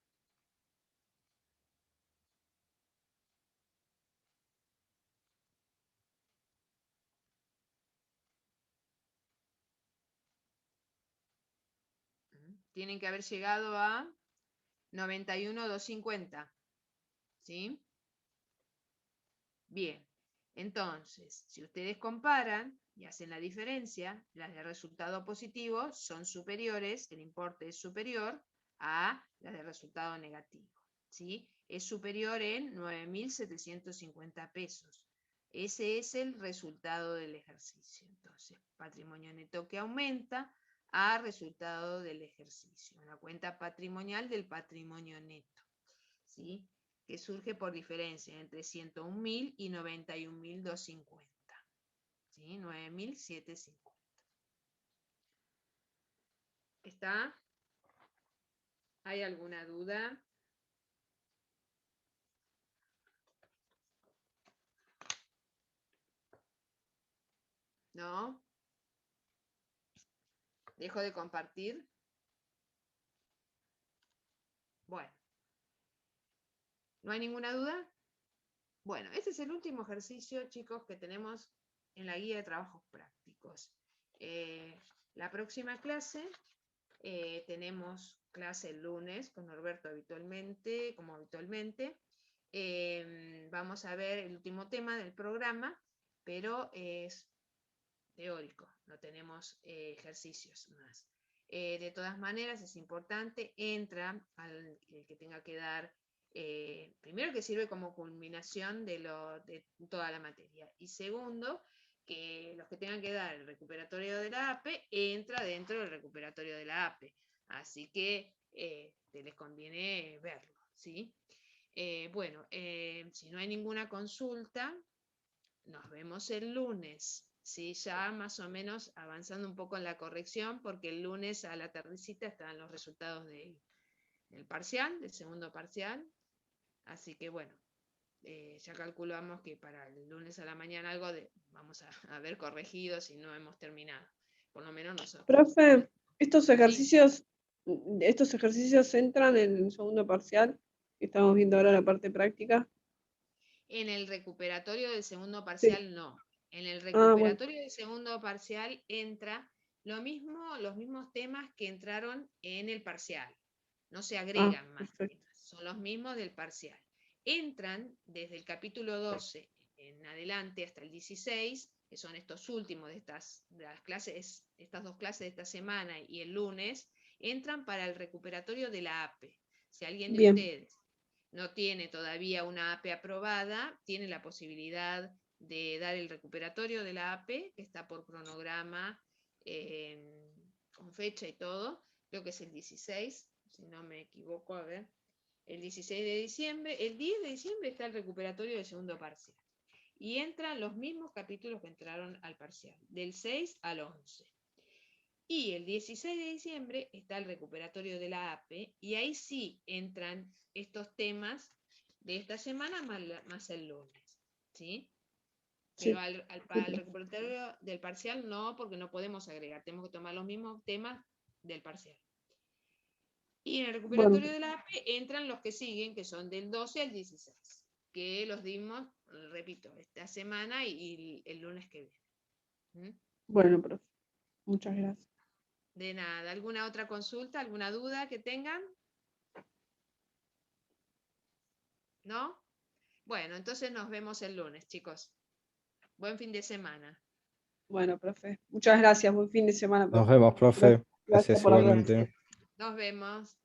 Tienen que haber llegado a 91.250. ¿Sí? Bien. Entonces, si ustedes comparan y hacen la diferencia, las de resultado positivo son superiores, el importe es superior a las de resultado negativo. ¿Sí? Es superior en 9.750 pesos. Ese es el resultado del ejercicio. Entonces, patrimonio neto que aumenta a resultado del ejercicio. La cuenta patrimonial del patrimonio neto. ¿Sí? Que surge por diferencia entre 101.000 y 91.250. ¿Sí? 9.750. ¿Está? ¿Hay alguna duda? ¿No? ¿Dejo de compartir? Bueno. ¿No hay ninguna duda? Bueno, este es el último ejercicio, chicos, que tenemos en la guía de trabajos prácticos. La próxima clase, tenemos clase el lunes con Norberto habitualmente, como habitualmente. Vamos a ver el último tema del programa, pero es teórico, no tenemos ejercicios más. De todas maneras, es importante, entra el que tenga que dar, primero que sirve como culminación de toda la materia, y segundo, que los que tengan que dar el recuperatorio de la APE, entra dentro del recuperatorio de la APE. Así que les conviene verlo, ¿sí? Bueno, si no hay ninguna consulta, nos vemos el lunes, ¿sí? Ya más o menos avanzando un poco en la corrección, porque el lunes a la tardecita están los resultados del parcial, del segundo parcial. Así que bueno, ya calculamos que para el lunes a la mañana vamos a haber corregido si no hemos terminado, por lo menos nosotros. Profe, estos ejercicios entran en el segundo parcial, que estamos viendo ahora la parte práctica. En el recuperatorio del segundo parcial no. En el bueno. recuperatorio del segundo parcial entra los mismos temas que entraron en el parcial. No se agregan más perfecto. temas, son los mismos del parcial. Entran desde el capítulo 12 en adelante hasta el 16, que son estos últimos de estas clases, estas 2 clases de esta semana y el lunes, entran para el recuperatorio de la APE. Si alguien de Bien. ustedes no tiene todavía una APE aprobada, tiene la posibilidad de dar el recuperatorio de la APE, que está por cronograma, con fecha y todo, creo que es el 16, si no me equivoco, a ver, el 16 de diciembre, el 10 de diciembre está el recuperatorio del segundo parcial. Y entran los mismos capítulos que entraron al parcial, del 6 al 11. Y el 16 de diciembre está el recuperatorio de la APE, y ahí sí entran estos temas de esta semana más el lunes, ¿sí? Pero para el recuperatorio del parcial no, porque no podemos agregar, tenemos que tomar los mismos temas del parcial. Y en el recuperatorio de la APE entran los que siguen, que son del 12 al 16, que los dimos, repito, esta semana y el lunes que viene. Bueno, profe, muchas gracias. De nada. ¿Alguna otra consulta, alguna duda que tengan? ¿No? Bueno, entonces nos vemos el lunes, chicos. Buen fin de semana. Bueno, profe, muchas gracias. Buen fin de semana. Nos vemos, profe. Gracias por la clase. igualmente. Nos vemos.